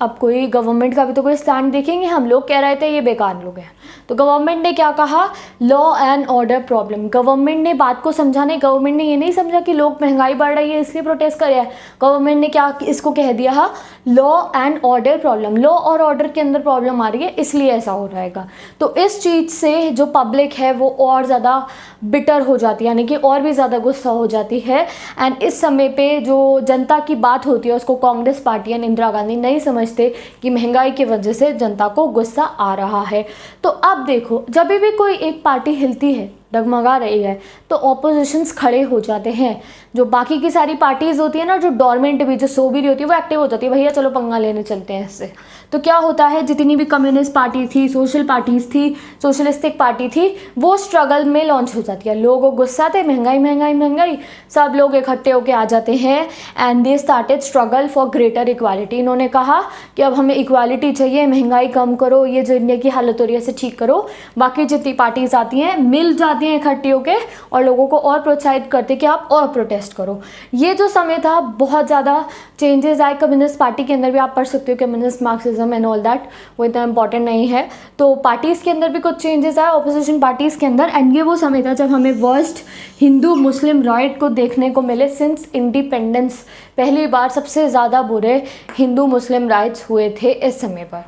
अब कोई गवर्नमेंट का भी तो कोई स्टैंड देखेंगे हम। लोग कह रहे थे ये बेकार लोग हैं, तो गवर्नमेंट ने क्या कहा, law and order problem. Government ने बात को समझा नहीं। गवर्नमेंट ने ये नहीं समझा कि लोग महंगाई बढ़ रही है इसलिए प्रोटेस्ट कर रहे हैं। गवर्नमेंट ने क्या इसको कह दिया, law and order problem. Law और ऑर्डर के अंदर प्रॉब्लम आ रही है इसलिए ऐसा हो रहेगा। तो इस चीज़ से जो पब्लिक है वो और ज़्यादा बिटर हो जाती है, यानी कि और भी ज़्यादा गुस्सा हो जाती है। एंड इस समय पे जो जनता की बात होती है उसको कांग्रेस पार्टी एंड इंदिरा गांधी नहीं समझते कि महंगाई की वजह से जनता को गुस्सा आ रहा है। तो अब देखो, जब भी कोई एक पार्टी हिलती है डगमगा रही है तो ऑपोजिशंस खड़े हो जाते हैं। जो बाकी की सारी पार्टीज़ होती है ना, जो डोरमेंट भी, जो सो भी रही होती है, वो एक्टिव हो जाती है, भैया चलो पंगा लेने चलते हैं इससे। तो क्या होता है, जितनी भी कम्युनिस्ट पार्टी थी, सोशल पार्टीज़ थी, सोशलिस्टिक पार्टी थी, वो स्ट्रगल में लॉन्च हो जाती है। लोग गुस्सा थे, महंगाई महंगाई महंगाई, सब लोग इकट्ठे होकर आ जाते हैं and they started struggle for greater equality. इन्होंने कहा कि अब हमें इक्वालिटी चाहिए, महंगाई कम करो, ये जो इंडिया की हालत हो रही है इसे ठीक करो। बाकी जितनी पार्टीज आती हैं मिल जाती हैं इकट्ठी होकर और लोगों को और प्रोत्साहित करते कि आप और प्रोटेस्ट करो। ये जो समय था बहुत ज़्यादा चेंजेस आए कम्युनिस्ट पार्टी के अंदर भी, आप पढ़ सकते हो communist Marxism and all that, वो इतना इंपॉर्टेंट नहीं है। तो पार्टीज़ के अंदर भी कुछ चेंजेस आए, ऑपोजिशन पार्टीज़ के अंदर। एंड ये वो समय था जब हमें वर्स्ट हिंदू मुस्लिम राइट को देखने को मिले सिंस इंडिपेंडेंस। पहली बार सबसे ज़्यादा बुरे हिंदू मुस्लिम राइट्स हुए थे इस समय पर।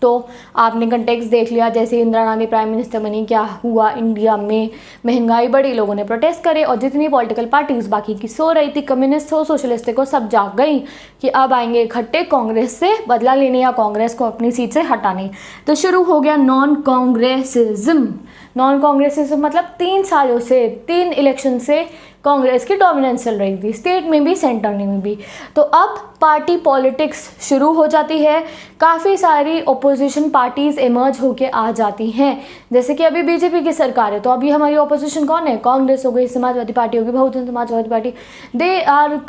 तो आपने कंटेक्स्ट देख लिया, जैसे इंदिरा गांधी प्राइम मिनिस्टर बनी, क्या हुआ इंडिया में, महंगाई बढ़ी, लोगों ने प्रोटेस्ट करे और जितनी पॉलिटिकल पार्टीज बाकी की सो रही थी, कम्युनिस्ट हो सोशलिस्ट हो, सब जाग गई कि अब आएंगे इकट्ठे कांग्रेस से बदला लेने या कांग्रेस को अपनी सीट से हटाने। तो शुरू हो गया नॉन कांग्रेसिज्म। नॉन कांग्रेसिज्म मतलब 3 सालों से, 3 इलेक्शन से कांग्रेस की डोमिनेंस चल रही थी, स्टेट में भी सेंटर में भी। तो अब पार्टी पॉलिटिक्स शुरू हो जाती है, काफ़ी सारी ओपोजिशन पार्टीज़ इमर्ज होके आ जाती हैं। जैसे कि अभी बीजेपी की सरकार है तो अभी हमारी ओपोजिशन कौन है, कांग्रेस हो गई, समाजवादी पार्टी होगी, Bahujan Samajwadi party, they are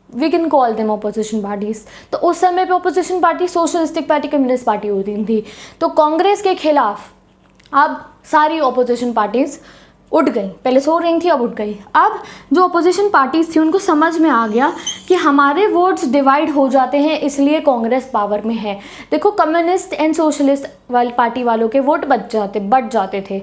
we can call them opposition parties. तो उस समय पे opposition party socialistic party, communist party होती थी। तो कांग्रेस के खिलाफ अब सारी ओपोजिशन पार्टीज उठ गई, पहले सो रही थी अब उठ गई। अब जो अपोजिशन पार्टीज थी उनको समझ में आ गया कि हमारे वोट्स डिवाइड हो जाते हैं, इसलिए कांग्रेस पावर में है। देखो कम्युनिस्ट एंड सोशलिस्ट वाली पार्टी वालों के वोट बच जाते थे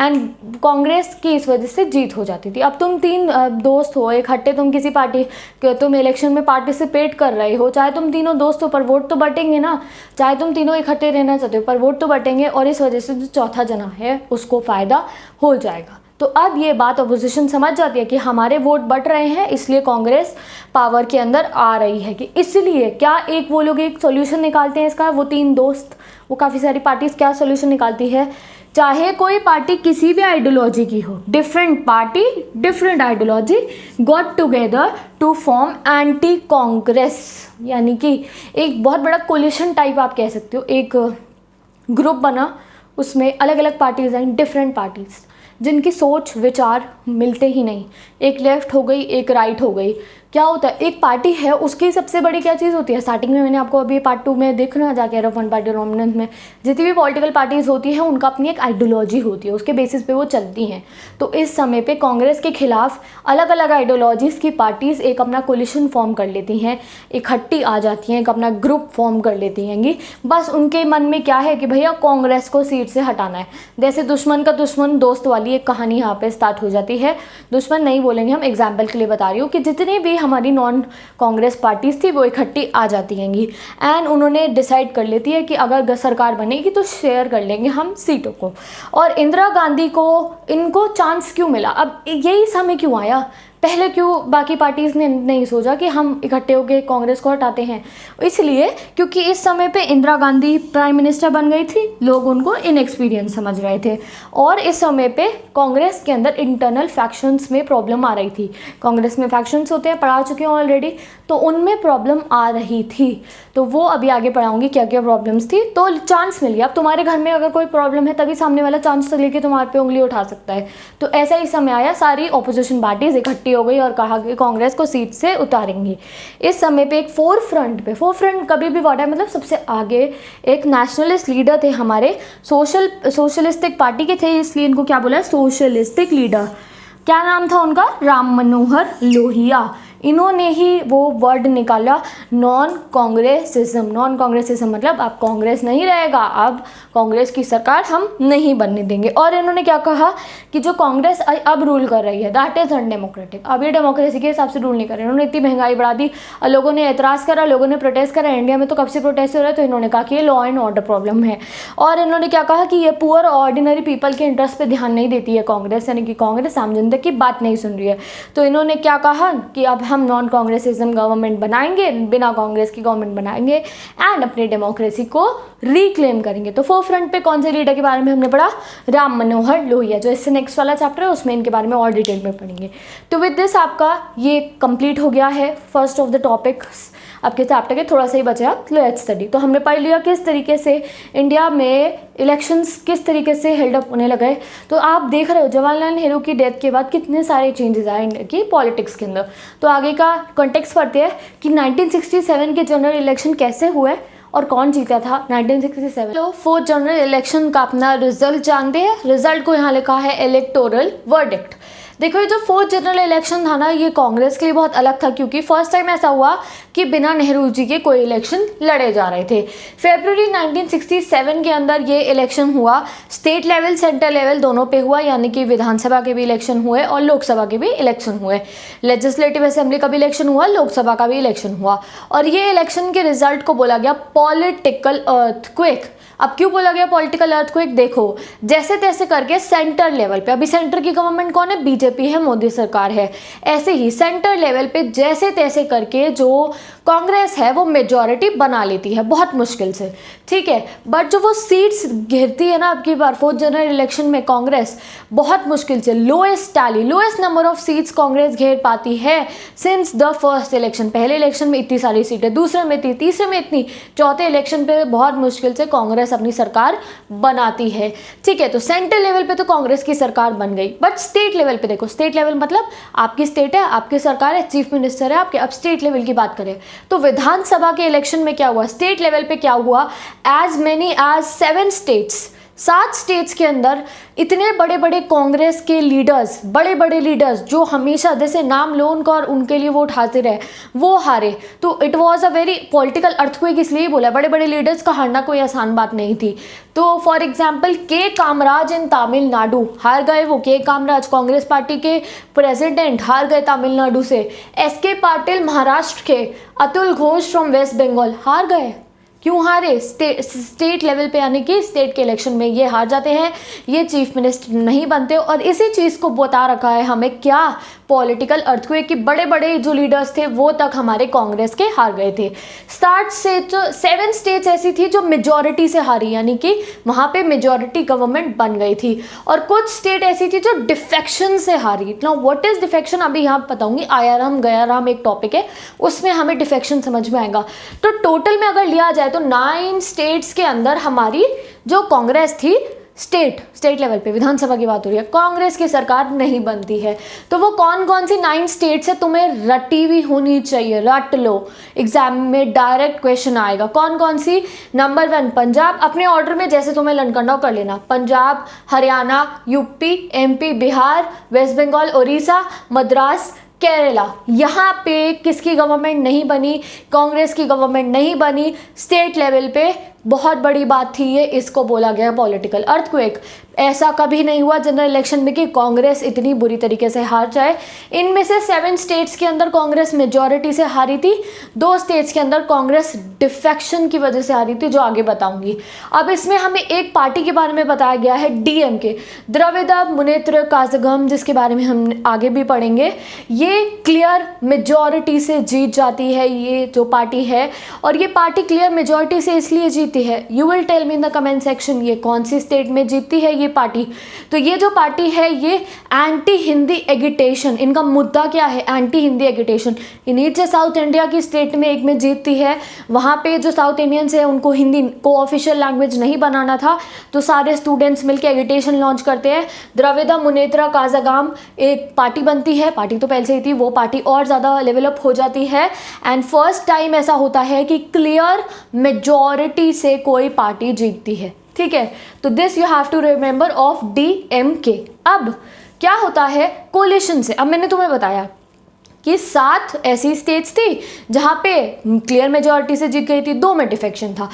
एंड कांग्रेस की इस वजह से जीत हो जाती थी। अब तुम 3 दोस्त हो इकट्ठे, तुम किसी पार्टी के, तुम इलेक्शन में पार्टिसिपेट कर रहे हो, चाहे तुम तीनों दोस्त हो पर वोट तो बटेंगे ना, चाहे तुम तीनों इकट्ठे रहना चाहते हो पर वोट तो बटेंगे और इस वजह से जो चौथा जना है उसको फ़ायदा हो जाएगा। तो अब ये बात अपोजिशन समझ जाती है कि हमारे वोट बट रहे हैं, इसलिए कांग्रेस पावर के अंदर आ रही है। कि इसलिए क्या एक वो लोग एक सॉल्यूशन निकालते हैं इसका, वो 3 दोस्त, वो काफ़ी सारी पार्टीज क्या सॉल्यूशन निकालती है, चाहे कोई पार्टी किसी भी आइडियोलॉजी की हो, different party different ideology got together to form anti Congress, यानी कि एक बहुत बड़ा कोलिशन टाइप आप कह सकते हो। एक ग्रुप बना, उसमें अलग अलग पार्टीज आई, डिफरेंट पार्टीज जिनकी सोच विचार मिलते ही नहीं, एक लेफ्ट हो गई एक राइट हो गई। क्या होता है, एक पार्टी है उसकी सबसे बड़ी क्या चीज़ होती है, स्टार्टिंग में मैंने आपको अभी पार्ट 2 में देखना जाके रहा, वन पार्टी डोमिनेंस में जितनी भी पॉलिटिकल पार्टीज़ होती हैं उनका अपनी एक आइडियोलॉजी होती है, उसके बेसिस पे वो चलती हैं। तो इस समय पे कांग्रेस के खिलाफ अलग अलग आइडियोलॉजीज़ की पार्टीज़ एक अपना कोलिशन फॉर्म कर लेती हैं, इकट्ठी आ जाती हैं, एक अपना ग्रुप फॉर्म कर लेती हैं। बस उनके मन में क्या है कि भैया कांग्रेस को सीट से हटाना है। जैसे दुश्मन का दुश्मन दोस्त वाली एक कहानी यहाँ पे स्टार्ट हो जाती है। दुश्मन नहीं बोलेंगे हम, एग्जाम्पल के लिए बता रही हूँ कि जितने भी हमारी नॉन कांग्रेस पार्टीज थी वो इकट्ठी आ जाती हैं एंड उन्होंने डिसाइड कर लेती है कि अगर सरकार बनेगी तो शेयर कर लेंगे हम सीटों को। और इंदिरा गांधी को इनको चांस क्यों मिला, अब यही समय क्यों आया, पहले क्यों बाकी पार्टीज़ ने नहीं सोचा कि हम इकट्ठे होकर कांग्रेस को हटाते हैं, इसलिए क्योंकि इस समय पे इंदिरा गांधी प्राइम मिनिस्टर बन गई थी, लोग उनको इनएक्सपीरियंस समझ रहे थे और इस समय पे कांग्रेस के अंदर इंटरनल फैक्शंस में प्रॉब्लम आ रही थी। कांग्रेस में फैक्शंस होते हैं, पढ़ा चुके हैं ऑलरेडी, तो उनमें प्रॉब्लम आ रही थी। तो वो अभी आगे पढ़ाऊंगी क्या क्या प्रॉब्लम्स थी। तो चांस मिल गया, अब तुम्हारे घर में अगर कोई प्रॉब्लम है तभी सामने वाला चांस तो लेके तुम्हारे पे उंगली उठा सकता है। तो ऐसा ही समय आया, सारी ऑपोजिशन पार्टीज इकट्ठी हो गई और कहा कि कांग्रेस को सीट से उतारेंगे। इस समय पे एक फोर फ्रंट कभी भी वर्ड है मतलब सबसे आगे एक नेशनलिस्ट लीडर थे हमारे, सोशलिस्टिक पार्टी के थे, इसलिए इनको क्या बोला, सोशलिस्टिक लीडर। क्या नाम था उनका, राम मनोहर लोहिया। इन्होंने ही वो वर्ड निकाला नॉन कांग्रेसिज्म। नॉन कांग्रेसिज्म मतलब अब कांग्रेस नहीं रहेगा, अब कांग्रेस की सरकार हम नहीं बनने देंगे। और इन्होंने क्या कहा कि जो कांग्रेस अब रूल कर रही है दैट इज़ अनडेमोक्रेटिक, अब ये डेमोक्रेसी के हिसाब से रूल नहीं कर रहे। इन्होंने इतनी महंगाई बढ़ा दी, लोगों ने एतराज़ करा, लोगों ने प्रोटेस्ट करा, इंडिया में तो कब से प्रोटेस्ट हो रहा है, तो इन्होंने कहा कि ये लॉ एंड ऑर्डर प्रॉब्लम है। और इन्होंने क्या कहा कि ये पुअर ऑर्डिनरी पीपल के इंटरेस्ट पे ध्यान नहीं देती है कांग्रेस, यानी कि कांग्रेस आम जनता की बात नहीं सुन रही है। तो इन्होंने क्या कहा कि अब हम नॉन कांग्रेसिज्म गवर्नमेंट बनाएंगे, बिना कांग्रेस की गवर्नमेंट बनाएंगे एंड अपनी डेमोक्रेसी को रिक्लेम करेंगे। तो फोर फ्रंट पे कौन से लीडर के बारे में हमने पढ़ा? राम मनोहर लोहिया। जो इससे नेक्स्ट वाला चैप्टर है उसमें इनके बारे में और डिटेल में पढ़ेंगे। तो विद दिस आपका ये कंप्लीट हो गया है फर्स्ट ऑफ द टॉपिक्स आपके चैप्टर के, थोड़ा सा ही बचा लेट्स स्टडी। तो हमने पढ़ लिया किस तरीके से इंडिया में इलेक्शंस किस तरीके से हेल्ड अप होने लगे। तो आप देख रहे हो जवाहरलाल नेहरू की डेथ के बाद कितने सारे चेंजेस आए इंडिया की पॉलिटिक्स के अंदर। तो आगे का कॉन्टेक्स्ट पढ़ते हैं कि 1967 के जनरल इलेक्शन कैसे हुए और कौन जीता था 1967। तो फोर्थ जनरल इलेक्शन का अपना रिजल्ट जानते हैं। रिजल्ट को यहाँ लिखा है इलेक्टोरल वर्डिक्ट। देखो ये जो फोर्थ जनरल इलेक्शन था ना, ये कांग्रेस के लिए बहुत अलग था क्योंकि फर्स्ट टाइम ऐसा हुआ कि बिना नेहरू जी के कोई इलेक्शन लड़े जा रहे थे। फरवरी 1967 के अंदर ये इलेक्शन हुआ। स्टेट लेवल सेंट्रल लेवल दोनों पे हुआ, यानी कि विधानसभा के भी इलेक्शन हुए और लोकसभा के भी इलेक्शन हुए। लेजिस्लेटिव असेंबली का भी इलेक्शन हुआ, लोकसभा का भी इलेक्शन हुआ। और ये इलेक्शन के रिजल्ट को बोला गया पॉलिटिकल अर्थक्वेक। अब क्यों बोला गया पॉलिटिकल अर्थक्वेक? देखो जैसे तैसे करके सेंटर लेवल पे, अभी सेंटर की गवर्नमेंट कौन है? बीजेपी है, मोदी सरकार है। ऐसे ही सेंटर लेवल पे जैसे तैसे करके जो कांग्रेस है वो मेजॉरिटी बना लेती है बहुत मुश्किल से, ठीक है। बट जो वो सीट्स घेरती है ना आपकी बार फोर्थ जनरल इलेक्शन में कांग्रेस बहुत मुश्किल से lowest number of seats Congress घेर पाती है सिंस द फर्स्ट इलेक्शन। पहले इलेक्शन में इतनी सारी सीटें, दूसरे में इतनी, तीसरे में इतनी, चौथे इलेक्शन पे बहुत मुश्किल से कांग्रेस अपनी सरकार बनाती है, ठीक है। तो सेंट्रल लेवल पे तो कांग्रेस की सरकार बन गई, बट स्टेट लेवल पे देखो, स्टेट लेवल मतलब आपकी स्टेट है, आपकी सरकार है, चीफ मिनिस्टर है आपके। अब स्टेट लेवल की बात करें तो विधानसभा के इलेक्शन में क्या हुआ, स्टेट लेवल पे क्या हुआ? As many as 7 states, 7 states के अंदर इतने बड़े बड़े कांग्रेस के लीडर्स, बड़े बड़े लीडर्स जो हमेशा जैसे नाम लो उनका और उनके लिए वोट हाजिर है, वो हारे। तो it was a very political earthquake, इसलिए बोला बड़े बड़े लीडर्स का हारना कोई आसान बात नहीं थी। तो फॉर एग्जाम्पल के कामराज इन तमिलनाडु हार गए। वो के कामराज कांग्रेस पार्टी के प्रेसिडेंट हार गए तमिलनाडु से। एस.के. पाटिल महाराष्ट्र के, अतुल घोष फ्रॉम वेस्ट बंगाल हार गए। क्यों हारे? स्टेट लेवल पे, यानी कि स्टेट के इलेक्शन में ये हार जाते हैं, ये चीफ मिनिस्टर नहीं बनते। और इसी चीज़ को बता रखा है हमें क्या? पॉलिटिकल अर्थक्वेक कि बड़े बड़े जो लीडर्स थे वो तक हमारे कांग्रेस के हार गए थे। स्टार्ट से जो 7 स्टेट्स ऐसी थी जो मेजॉरिटी से हारी, यानी कि वहाँ पे मेजॉरिटी गवर्नमेंट बन गई थी। और कुछ स्टेट ऐसी थी जो डिफेक्शन से हारी। नाउ व्हाट इज डिफेक्शन अभी यहाँ बताऊंगी। आया राम गया राम एक टॉपिक है, उसमें हमें डिफेक्शन समझ में आएगा। तो टोटल में अगर लिया जाए तो 9 स्टेट्स के अंदर हमारी जो कांग्रेस थी, स्टेट लेवल पे विधानसभा की बात हो रही है, कांग्रेस की सरकार नहीं बनती है। तो वो कौन कौन सी 9 स्टेट्स है तुम्हें रटी हुई होनी चाहिए, रट लो, एग्जाम में डायरेक्ट क्वेश्चन आएगा। कौन कौन सी? नंबर 1 पंजाब, अपने ऑर्डर में जैसे तुम्हें लनकंडा कर लेना। Punjab, Haryana, UP, MP, Bihar, west Bengal, Orissa, Madras, Kerala. यहाँ पे किसकी गवर्नमेंट नहीं बनी? कांग्रेस की गवर्नमेंट नहीं बनी। स्टेट लेवल पे बहुत बड़ी बात थी ये, इसको बोला गया पॉलिटिकल अर्थक्वेक। ऐसा कभी नहीं हुआ जनरल इलेक्शन में कि कांग्रेस इतनी बुरी तरीके से हार जाए। इनमें से 7 स्टेट्स के अंदर कांग्रेस मेजॉरिटी से हारी थी, 2 स्टेट्स के अंदर कांग्रेस डिफेक्शन की वजह से हारी थी, जो आगे बताऊंगी। अब इसमें हमें एक पार्टी के बारे में बताया गया है, डीएमके, द्रविड़ मुनेत्र कज़ागम, जिसके बारे में हम आगे भी पढ़ेंगे। ये क्लियर मेजॉरिटी से जीत जाती है ये जो पार्टी है, और ये पार्टी क्लियर मेजॉरिटी से इसलिए जीती है, you will tell me in the comment section, ये कौन सी स्टेट में जीतती है ये पार्टी। तो ये जो पार्टी है ये एंटी हिंदी एगिटेशन, इनका मुद्दा क्या है? Anti Hindi agitation. ये नीचे साउथ इंडिया की स्टेट में एक में जीतती है, वहाँ पे जो साउथ इंडियंस है उनको हिंदी को ऑफिशियल लैंग्वेज नहीं बनाना था, तो सारे स्टूडेंट्स मिलकर एगिटेशन लॉन्च करते हैं। द्रविड़ मुनेत्र कज़ागम एक पार्टी बनती है, पार्टी तो पहले से ही थी, वो पार्टी और ज़्यादा डेवलप हो जाती है। एंड फर्स्ट टाइम ऐसा होता है कि क्लियर मेजॉरिटी से कोई पार्टी जीतती है, ठीक है। तो this you have to remember of DMK. अब क्या होता है कोलिशन से? अब मैंने तुम्हें बताया कि 7 ऐसी स्टेट्स थी जहाँ पे क्लियर मेजॉरिटी से जीत गई थी, 2 में डिफेक्शन था।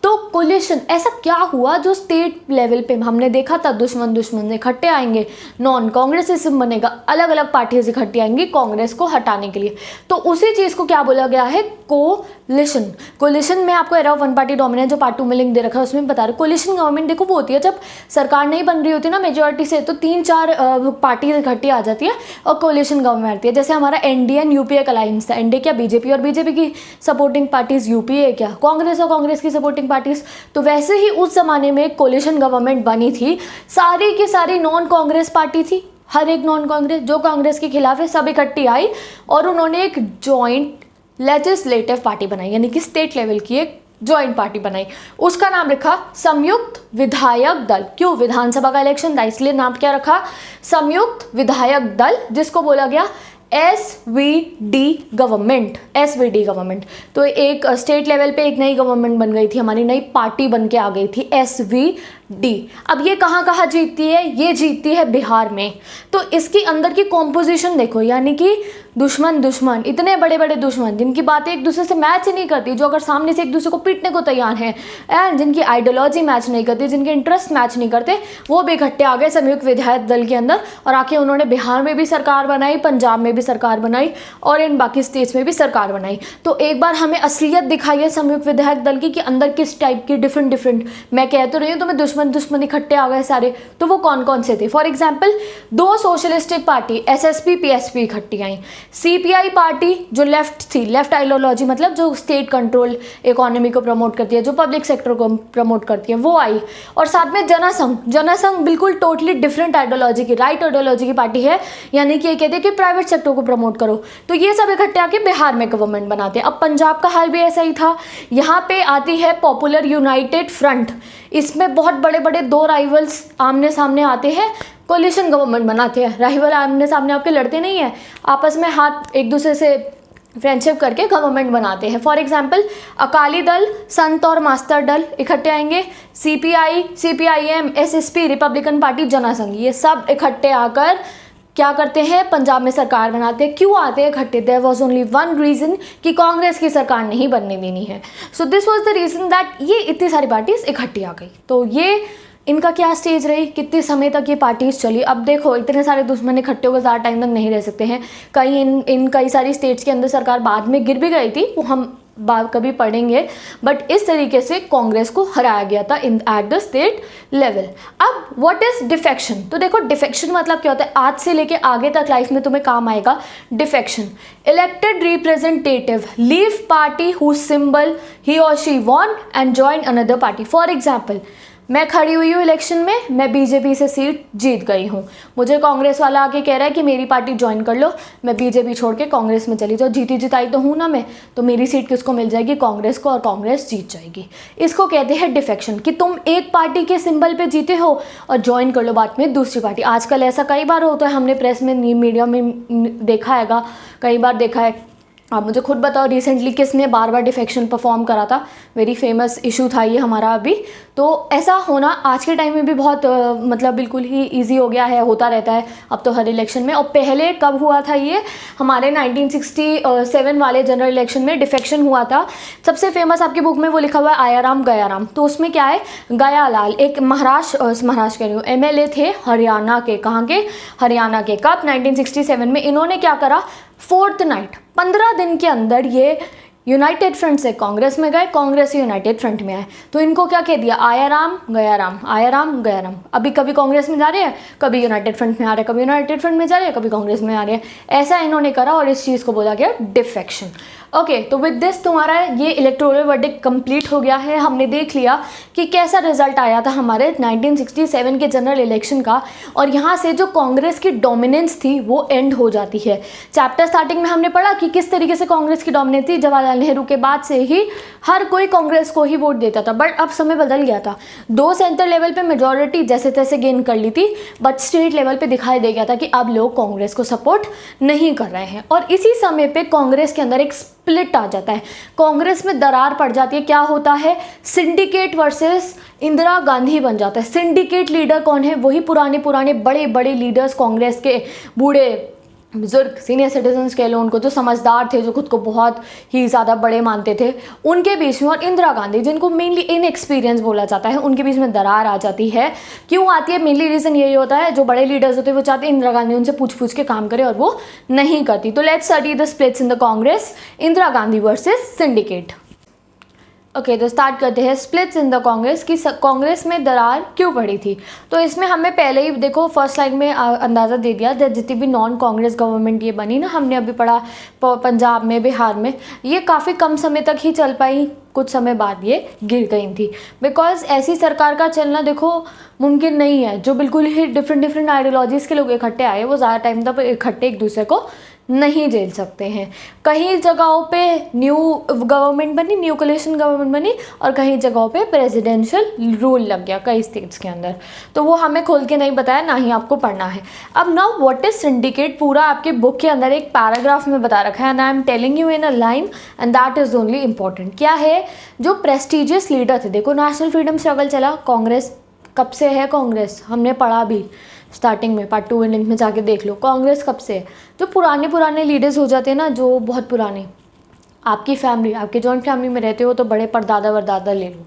तो कोलिशन ऐसा क्या हुआ जो स्टेट लेवल पे हमने देखा था, दुश्मन इकट्ठे आएंगे, नॉन कांग्रेसिज्म बनेगा, अलग अलग पार्टीज इकट्ठी आएंगी कांग्रेस को हटाने के लिए। तो उसी चीज़ को क्या बोला गया है? को कोलिशन, कोलिशन में आपको era of one party dominance जो पार्ट 2 में लिंक दे रखा है उसमें बता रहे। कोलिशन गवर्नमेंट देखो वो होती है जब सरकार नहीं बन रही होती ना मेजोरिटी से, तो 3-4 पार्टी इकट्ठी आ जाती है और कोलिशन गवर्नमेंट आती है। जैसे हमारा एनडीए एंड यूपीए का अलायंस था, एनडीए क्या बीजेपी, और बीजेपी की सपोर्टिंग पार्टीज यूपीए क्या कांग्रेस, और कांग्रेस की सपोर्टिंग पार्टीज। तो वैसे ही उस जमाने में एक कोलिशन गवर्नमेंट बनी थी, सारी की सारी नॉन कांग्रेस पार्टी थी, हर एक नॉन कांग्रेस जो कांग्रेस के खिलाफ है सब इकट्ठी आई और उन्होंने एक जॉइंट लेजिस्लेटिव पार्टी बनाई, यानी कि स्टेट लेवल की एक जॉइंट पार्टी बनाई। उसका नाम रखा संयुक्त विधायक दल। क्यों? विधानसभा का इलेक्शन था इसलिए नाम क्या रखा? संयुक्त विधायक दल, जिसको बोला गया एसवीडी गवर्नमेंट, एसवीडी गवर्नमेंट। तो एक स्टेट लेवल पे एक नई गवर्नमेंट बन गई थी, हमारी नई पार्टी बन के आ गई थी एसवीडी। अब ये कहाँ कहाँ जीतती है? ये जीतती है बिहार में। तो इसकी अंदर की कॉम्पोजिशन देखो, यानी कि दुश्मन दुश्मन, इतने बड़े बड़े दुश्मन जिनकी बातें एक दूसरे से मैच ही नहीं करती, जो अगर सामने से एक दूसरे को पीटने को तैयार हैं, एंड जिनकी आइडियोलॉजी मैच नहीं करती, जिनके इंटरेस्ट मैच नहीं करते, वो भी इकट्ठे आ गए संयुक्त विधायक दल के अंदर और आके उन्होंने बिहार में भी सरकार बनाई, पंजाब में भी सरकार बनाई और इन बाकी स्टेट्स में भी सरकार बनाई। तो एक बार हमें असलियत दिखाई है संयुक्त विधायक दल की कि अंदर किस टाइप की डिफरेंट, मैं कह तो रही हूँ तुम्हें दुश्मन दुश्मन इकट्ठे आ गए सारे। तो वो कौन कौन से थे? For example 2 socialistic party SSP PSP इकट्ठी आई, सीपीआई पार्टी जो लेफ्ट थी, लेफ्ट आइडियोलॉजी मतलब जो स्टेट कंट्रोल इकोनॉमी को प्रमोट करती है, जो पब्लिक सेक्टर को प्रमोट करती है, वो आई। और साथ में जनसंघ, जनसंघ बिल्कुल टोटली डिफरेंट आइडियोलॉजी की, राइट आइडियोलॉजी की पार्टी है, यानी कि ये कहते हैं कि प्राइवेट सेक्टर को प्रमोट करो। तो ये सब इकट्ठे आके बिहार में गवर्नमेंट बनाते हैं। अब पंजाब का हाल भी ऐसा ही था। यहाँ पे आती है पॉपुलर यूनाइटेड फ्रंट, इसमें बहुत बड़े बड़े 2 राइवल्स आमने सामने आते हैं, कोलिशन गवर्नमेंट बनाते हैं। राइवल आमने सामने आपके लड़ते नहीं है, आपस में हाथ एक दूसरे से फ्रेंडशिप करके गवर्नमेंट बनाते हैं। फॉर एग्जाम्पल अकाली दल, संत और मास्टर दल इकट्ठे आएंगे, CPI, CPIM, SSP, Republican party, Jansangh, ये सब इकट्ठे आकर क्या करते हैं? पंजाब में सरकार बनाते हैं। क्यों आते हैं इकट्ठे? There was only one reason कि कांग्रेस की सरकार नहीं बनने देनी है। So this was the reason that ये इतनी सारी पार्टीज इकट्ठी आ गई। तो ये इनका क्या स्टेज रही, कितने समय तक ये पार्टीज चली। अब देखो इतने सारे दुश्मन इकट्ठे होकर ज़्यादा टाइम तक नहीं रह सकते हैं। कई इन कई सारी स्टेट्स के अंदर सरकार बाद में गिर भी गई थी, वो हम बात कभी पढ़ेंगे, बट इस तरीके से कांग्रेस को हराया गया था इन एट द स्टेट लेवल। अब व्हाट इज डिफेक्शन? तो देखो डिफेक्शन मतलब क्या होता है, आज से लेके आगे तक लाइफ में तुम्हें काम आएगा। Defection, elected representative leave party whose symbol he और she want and join another party. For example मैं खड़ी हुई हूँ इलेक्शन में, मैं बीजेपी से सीट जीत गई हूँ, मुझे कांग्रेस वाला आके कह रहा है कि मेरी पार्टी ज्वाइन कर लो, मैं बीजेपी छोड़ के कांग्रेस में चली जाऊँ, जीती जिताई तो हूँ ना मैं, तो मेरी सीट किसको मिल जाएगी? कांग्रेस को, और कांग्रेस जीत जाएगी। इसको कहते हैं डिफेक्शन, कि तुम एक पार्टी के सिंबल पे जीते हो और ज्वाइन कर लो बाद में दूसरी पार्टी। आजकल ऐसा कई बार होता है, हमने प्रेस में मीडिया में देखा हैगा, कई बार देखा है। आप मुझे खुद बताओ रिसेंटली किसने बार बार डिफेक्शन परफॉर्म करा था? वेरी फेमस इशू था ये हमारा अभी। तो ऐसा होना आज के टाइम में भी बहुत मतलब बिल्कुल ही इजी हो गया है, होता रहता है अब तो हर इलेक्शन में। और पहले कब हुआ था ये? हमारे 1967 वाले जनरल इलेक्शन में डिफेक्शन हुआ था। सबसे फेमस आपकी बुक में वो लिखा हुआ है आयाराम गयाराम। तो उसमें क्या है, गयालाल एक महाराष्ट्र कह रही हूँ एमएलए थे हरियाणा के। कहाँ के? हरियाणा के। कब? 1967 में। इन्होंने क्या करा, 4th नाइट 15 दिन के अंदर ये यूनाइटेड फ्रंट से कांग्रेस में गए, कांग्रेस से यूनाइटेड फ्रंट में आए। तो इनको क्या कह दिया, आयाराम गयाराम, आयाराम गयाराम। अभी कभी कांग्रेस में जा रहे हैं, कभी यूनाइटेड फ्रंट में आ रहे हैं, कभी यूनाइटेड फ्रंट में जा रहे हैं, कभी कांग्रेस में आ रहे हैं। ऐसा इन्होंने करा और इस चीज़ को बोला गया डिफेक्शन। ओके, तो विद दिस तुम्हारा ये इलेक्टोरल वर्डिक्ट कंप्लीट हो गया है। हमने देख लिया कि कैसा रिजल्ट आया था हमारे 1967 के जनरल इलेक्शन का, और यहाँ से जो कांग्रेस की डोमिनेंस थी वो एंड हो जाती है। चैप्टर स्टार्टिंग में हमने पढ़ा कि किस तरीके से कांग्रेस की डोमिनेंस थी। जवाहरलाल नेहरू के बाद से ही हर कोई कांग्रेस को ही वोट देता था, बट अब समय बदल गया था। 2 सेंटर लेवल पे मेजॉरिटी जैसे तैसे गेन कर ली थी, बट स्टेट लेवल पे दिखाई दे गया था कि अब लोग कांग्रेस को सपोर्ट नहीं कर रहे हैं। और इसी समय पे कांग्रेस के अंदर एक स्प्लिट आ जाता है, कांग्रेस में दरार पड़ जाती है। क्या होता है, सिंडिकेट वर्सेस इंदिरा गांधी बन जाता है। सिंडिकेट लीडर कौन है? वही पुराने बड़े बड़े लीडर्स कांग्रेस के, बूढ़े बुजुर्ग सीनियर सिटीजन्स कह लो उनको, जो समझदार थे, जो खुद को बहुत ही ज़्यादा बड़े मानते थे, उनके बीच में और इंदिरा गांधी जिनको मेनली इनएक्सपीरियंस बोला जाता है, उनके बीच में दरार आ जाती है। क्यों आती है? मेनली रीज़न यही होता है, जो बड़े लीडर्स होते हैं वो चाहते हैं इंदिरा गांधी उनसे पूछ पूछ के काम करे और वो नहीं करती। तो let's study the splits in the Congress, Indira Gandhi versus syndicate. Okay, तो स्टार्ट करते हैं स्प्लिट्स इन द कांग्रेस की कांग्रेस में दरार क्यों पड़ी थी। तो इसमें हमें पहले ही देखो फर्स्ट लाइन में अंदाज़ा दे दिया, जितनी भी नॉन कांग्रेस गवर्नमेंट ये बनी ना, हमने अभी पढ़ा पंजाब में, बिहार में, ये काफ़ी कम समय तक ही चल पाई, कुछ समय बाद ये गिर गई थी। बिकॉज ऐसी सरकार का चलना देखो मुमकिन नहीं है, जो बिल्कुल ही डिफरेंट आइडियोलॉजीज़ के लोग इकट्ठे आए, वो ज़्यादा टाइम तक इकट्ठे एक दूसरे को नहीं झेल सकते हैं। कहीं जगहों पे न्यू गवर्नमेंट बनी, न्यू कोलिशन गवर्नमेंट बनी, और कहीं जगहों पे प्रेसिडेंशियल रूल लग गया कई स्टेट्स के अंदर। तो वो हमें खोल के नहीं बताया, ना ही आपको पढ़ना है। अब नाउ व्हाट इज सिंडिकेट पूरा आपके बुक के अंदर एक पैराग्राफ में बता रखा है, and I am telling you in a line and that is only important. क्या है? जो प्रेस्टिजियस लीडर थे, देखो नेशनल फ्रीडम स्ट्रगल चला, कांग्रेस कब से है? कांग्रेस हमने पढ़ा भी स्टार्टिंग में, पार्ट 2 लिंक में जाके देख लो, कांग्रेस कब से है? जो पुराने लीडर्स हो जाते हैं ना, जो बहुत पुराने, आपकी फैमिली, आपके जॉइंट फैमिली में रहते हो तो बड़े परदादा वरदादा ले लो,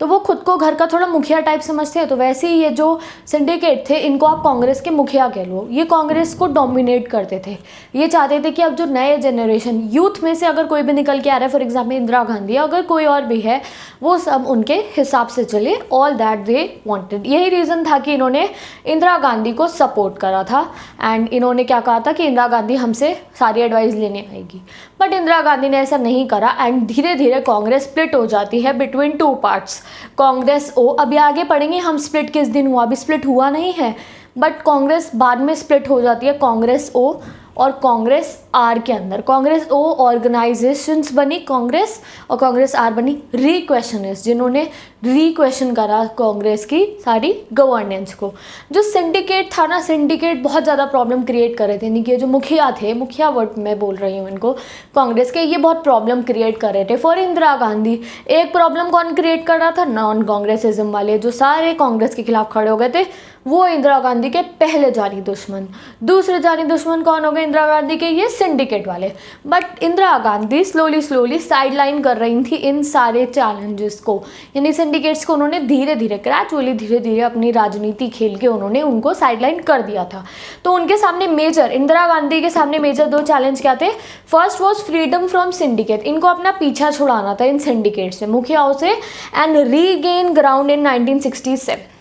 तो वो खुद को घर का थोड़ा मुखिया टाइप समझते हैं। तो वैसे ही ये जो सिंडिकेट थे, इनको आप कांग्रेस के मुखिया कह लो। ये कांग्रेस को डोमिनेट करते थे, ये चाहते थे कि अब जो नए जनरेशन यूथ में से अगर कोई भी निकल के आ रहा है, फॉर एग्जाम्पल इंदिरा गांधी, अगर कोई और भी है, वो सब उनके हिसाब से चले, ऑल दैट दे वांटेड। यही रीज़न था कि इन्होंने इंदिरा गांधी को सपोर्ट करा था, एंड इन्होंने क्या कहा था कि इंदिरा गांधी हमसे सारी एडवाइस लेने आएगी। बट इंदिरा गांधी ने ऐसा नहीं करा, एंड धीरे धीरे कांग्रेस स्प्लिट हो जाती है बिटवीन 2 पार्ट्स, कांग्रेस ओ। अभी आगे पढ़ेंगे हम स्प्लिट किस दिन हुआ, अभी स्प्लिट हुआ नहीं है, बट कांग्रेस बाद में स्प्लिट हो जाती है, कांग्रेस ओ और कांग्रेस आर के अंदर। कांग्रेस ओ ऑर्गेनाइजेशंस बनी कांग्रेस, और कांग्रेस आर बनी रिक्वेशनिस्ट, जिन्होंने रिक्वेशन करा कांग्रेस की सारी गवर्नेंस को। जो सिंडिकेट था ना, सिंडिकेट बहुत ज़्यादा प्रॉब्लम क्रिएट कर रहे थे, यानी कि जो मुखिया थे, मुखिया वर्ड मैं बोल रही हूँ इनको, कांग्रेस के, ये बहुत प्रॉब्लम क्रिएट कर रहे थे फॉर इंदिरा गांधी। एक प्रॉब्लम कौन क्रिएट कर रहा था? नॉन कांग्रेसिज्म वाले, जो सारे कांग्रेस के खिलाफ खड़े हो गए थे, वो इंदिरा गांधी के पहले जानी दुश्मन। दूसरे जानी दुश्मन कौन हो गए इंदिरा गांधी के? ये सिंडिकेट वाले। But Indira Gandhi slowly sideline कर रही थी इन सारे चैलेंजेस को, यानी सिंडिकेट्स को उन्होंने धीरे धीरे अपनी राजनीति खेल के उन्होंने उनको साइडलाइन कर दिया था। तो उनके सामने मेजर, इंदिरा गांधी के सामने मेजर 2 चैलेंज क्या थे? First was freedom from syndicate, इनको अपना पीछा छुड़ाना था इन सिंडिकेट से, मुखियाओं से, एंड रीगेन ग्राउंड इन 1967।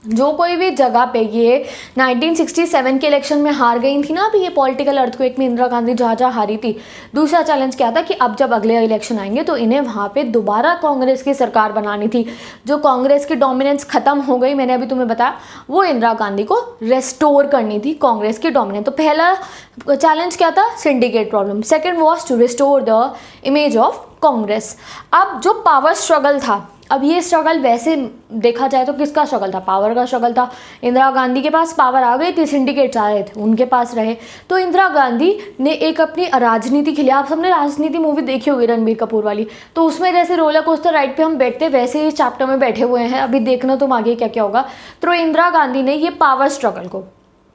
जो कोई भी जगह पे ये 1967 के इलेक्शन में हार गई थी ना, अभी ये पॉलिटिकल अर्थक्वेक में इंदिरा गांधी जहाँ हारी थी। दूसरा चैलेंज क्या था कि अब जब अगले इलेक्शन आएंगे तो इन्हें वहाँ पे दोबारा कांग्रेस की सरकार बनानी थी। जो कांग्रेस की डोमिनेंस खत्म हो गई, मैंने अभी तुम्हें बताया, वो इंदिरा गांधी को रेस्टोर करनी थी कांग्रेस की डोमिनेंस। तो पहला चैलेंज क्या था? Syndicate problem. Second was to restore the image of Congress. अब जो पावर स्ट्रगल था, अब ये स्ट्रगल वैसे देखा जाए तो किसका स्ट्रगल था? पावर का स्ट्रगल था। इंदिरा गांधी के पास पावर आ गई थी, सिंडिकेट आ रहे थे, उनके पास रहे। तो इंदिरा गांधी ने एक अपनी राजनीति के लिए, आप सबने राजनीति मूवी देखी होगी रणबीर कपूर वाली, तो उसमें जैसे रोलर कोस्टर राइड पे हम बैठते वैसे ही चैप्टर में बैठे हुए हैं, अभी देखना तुम आगे क्या क्या होगा। तो इंदिरा गांधी ने ये पावर स्ट्रगल को,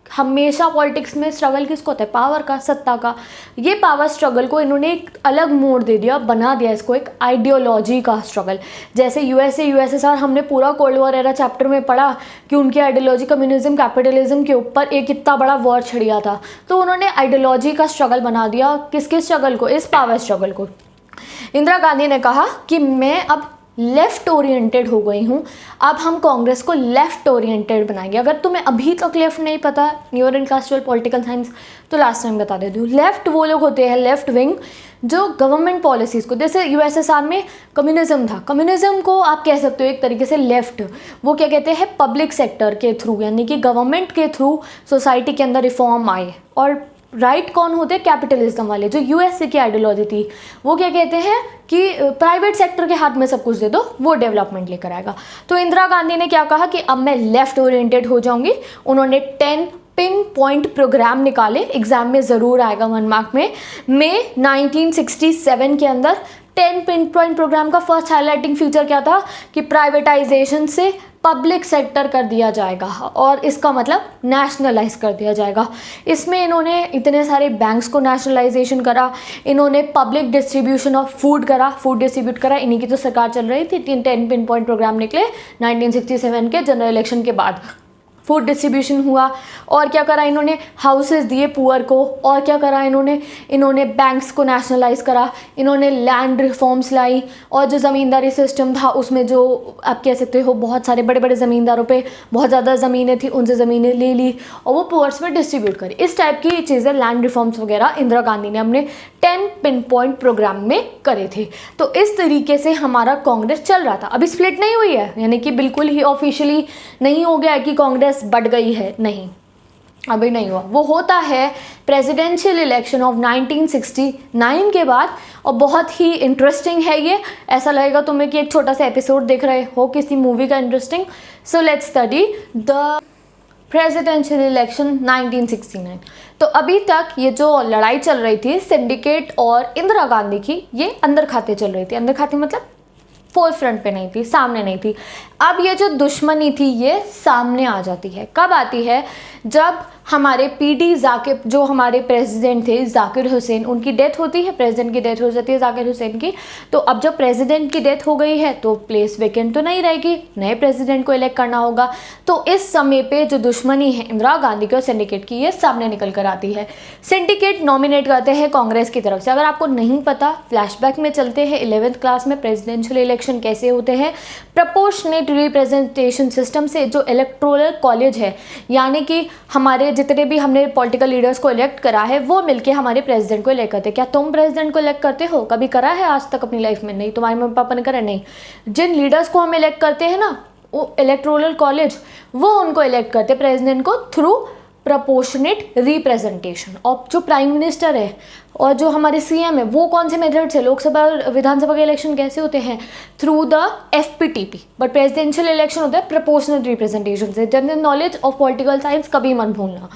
हमेशा पॉलिटिक्स में स्ट्रगल किसको होता है? पावर का, सत्ता का। ये पावर स्ट्रगल को इन्होंने एक अलग मोड़ दे दिया, बना दिया इसको एक आइडियोलॉजी का स्ट्रगल। जैसे यूएसएसआर हमने पूरा कोल्ड वॉर एरा चैप्टर में पढ़ा कि उनकी आइडियोलॉजी कम्युनिज्म कैपिटलिज्म के ऊपर एक इतना बड़ा वॉर छिड़िया था। तो उन्होंने आइडियोलॉजी का स्ट्रगल बना दिया, किसके स्ट्रगल को? इस पावर स्ट्रगल को। इंदिरा गांधी ने कहा कि मैं अब लेफ्ट ओरिएंटेड हो गई हूँ, अब हम कांग्रेस को लेफ्ट ओरिएंटेड बनाएंगे। अगर तुम्हें अभी तक लेफ्ट नहीं पता, newer and classical political science, तो लास्ट टाइम बता देती हूँ। लेफ्ट वो लोग होते हैं, लेफ्ट विंग, जो गवर्नमेंट पॉलिसीज़ को, जैसे यूएसएसआर में कम्युनिज्म था, कम्युनिज्म को आप कह सकते हो एक तरीके से लेफ्ट। वो क्या कहते हैं? पब्लिक सेक्टर के थ्रू, यानी कि गवर्नमेंट के थ्रू सोसाइटी के अंदर रिफॉर्म आए। और राइट कौन होते हैं? कैपिटलिज्म वाले, जो यूएसए की आइडियोलॉजी थी। वो क्या कहते हैं कि प्राइवेट सेक्टर के हाथ में सब कुछ दे दो, वो डेवलपमेंट लेकर आएगा। तो इंदिरा गांधी ने क्या कहा कि अब मैं लेफ्ट ओरिएंटेड हो जाऊंगी। उन्होंने 10 पिन पॉइंट प्रोग्राम निकाले, एग्जाम में ज़रूर आएगा 1 मार्क में। 1967 के अंदर 10 पिन पॉइंट प्रोग्राम का फर्स्ट हाईलाइटिंग फीचर क्या था कि प्राइवेटाइजेशन से पब्लिक सेक्टर कर दिया जाएगा और इसका मतलब नेशनलाइज कर दिया जाएगा। इसमें इन्होंने इतने सारे बैंक्स को नेशनलाइजेशन करा, इन्होंने पब्लिक डिस्ट्रीब्यूशन ऑफ फूड करा, फूड डिस्ट्रीब्यूट करा। इन्हीं की तो सरकार चल रही थी। 10 पिन पॉइंट प्रोग्राम निकले 1967 के जनरल इलेक्शन के बाद। फूड डिस्ट्रीब्यूशन हुआ। और क्या करा इन्होंने, हाउसेस दिए पुअर को। और क्या करा इन्होंने बैंक्स को नेशनलाइज करा, इन्होंने लैंड रिफॉर्म्स लाई। और जो ज़मींदारी सिस्टम था उसमें जो आप कह सकते हो बहुत सारे बड़े बड़े ज़मींदारों पे बहुत ज़्यादा ज़मीनें थी, उनसे ज़मीनें ले ली और वो पुअर्स में डिस्ट्रीब्यूट करी। इस टाइप की चीज़ें, लैंड रिफॉर्म्स वगैरह इंदिरा गांधी ने अपने 10 पिन पॉइंट प्रोग्राम में करे थे। तो इस तरीके से हमारा कांग्रेस चल रहा था। अभी स्प्लिट नहीं हुई है, यानी कि बिल्कुल ही ऑफिशियली नहीं हो गया कि कांग्रेस बढ़ गई है, नहीं, अभी नहीं हुआ। वो होता है प्रेसिडेंशियल इलेक्शन ऑफ 1969 के बाद। और बहुत ही इंटरेस्टिंग है ये, ऐसा लगेगा तुम्हें कि एक छोटा सा एपिसोड देख रहे हो किसी मूवी का interesting. So let's study the presidential election 1969। तो अभी तक ये जो लड़ाई चल रही थी सिंडिकेट और इंदिरा गांधी की, ये अंदर खाते चल रही थी। अंदर खाते मतलब फोर्थ फ्रंट पे नहीं थी, सामने नहीं थी। अब ये जो दुश्मनी थी ये सामने आ जाती है। कब आती है, जब हमारे पीडी जाकिर, जो हमारे प्रेसिडेंट थे जाकिर हुसैन, उनकी डेथ होती है। प्रेसिडेंट की डेथ हो जाती है जाकिर हुसैन की। तो अब जब प्रेसिडेंट की डेथ हो गई है तो प्लेस वेकेंट तो नहीं रहेगी, नए प्रेसिडेंट को इलेक्ट करना होगा। तो इस समय पे जो दुश्मनी है इंदिरा गांधी की और सिंडिकेट की, ये सामने निकल कर आती है। सिंडिकेट नॉमिनेट करते हैं कांग्रेस की तरफ से। अगर आपको नहीं पता, फ्लैशबैक में चलते हैं 11th क्लास में प्रेसिडेंशियल इलेक्शन कैसे होते हैं। प्रोपोर्शनेट रिप्रेजेंटेशन सिस्टम से जो इलेक्टोरल कॉलेज है, यानी कि हमारे जितने भी हमने पॉलिटिकल लीडर्स को इलेक्ट करा है वो मिलके हमारे प्रेसिडेंट को इलेक्ट करते हैं। क्या तुम प्रेसिडेंट को इलेक्ट करते हो? कभी करा है आज तक अपनी लाइफ में? नहीं। तुम्हारे मम्मी पापा ने करा? नहीं। जिन लीडर्स को हम इलेक्ट करते हैं ना, वो इलेक्टोरल कॉलेज, वो उनको इलेक्ट करते हैं प्रेसिडेंट को थ्रू प्रोपोर्शनेट रिप्रेजेंटेशन। और जो प्राइम मिनिस्टर है और जो हमारे सीएम है, वो कौन से मेथड से, लोकसभा और विधानसभा के इलेक्शन कैसे होते हैं? Through the FPTP. But presidential election होता है प्रोपोर्शनल रिप्रेजेंटेशन से। General knowledge of political science कभी मत भूलना।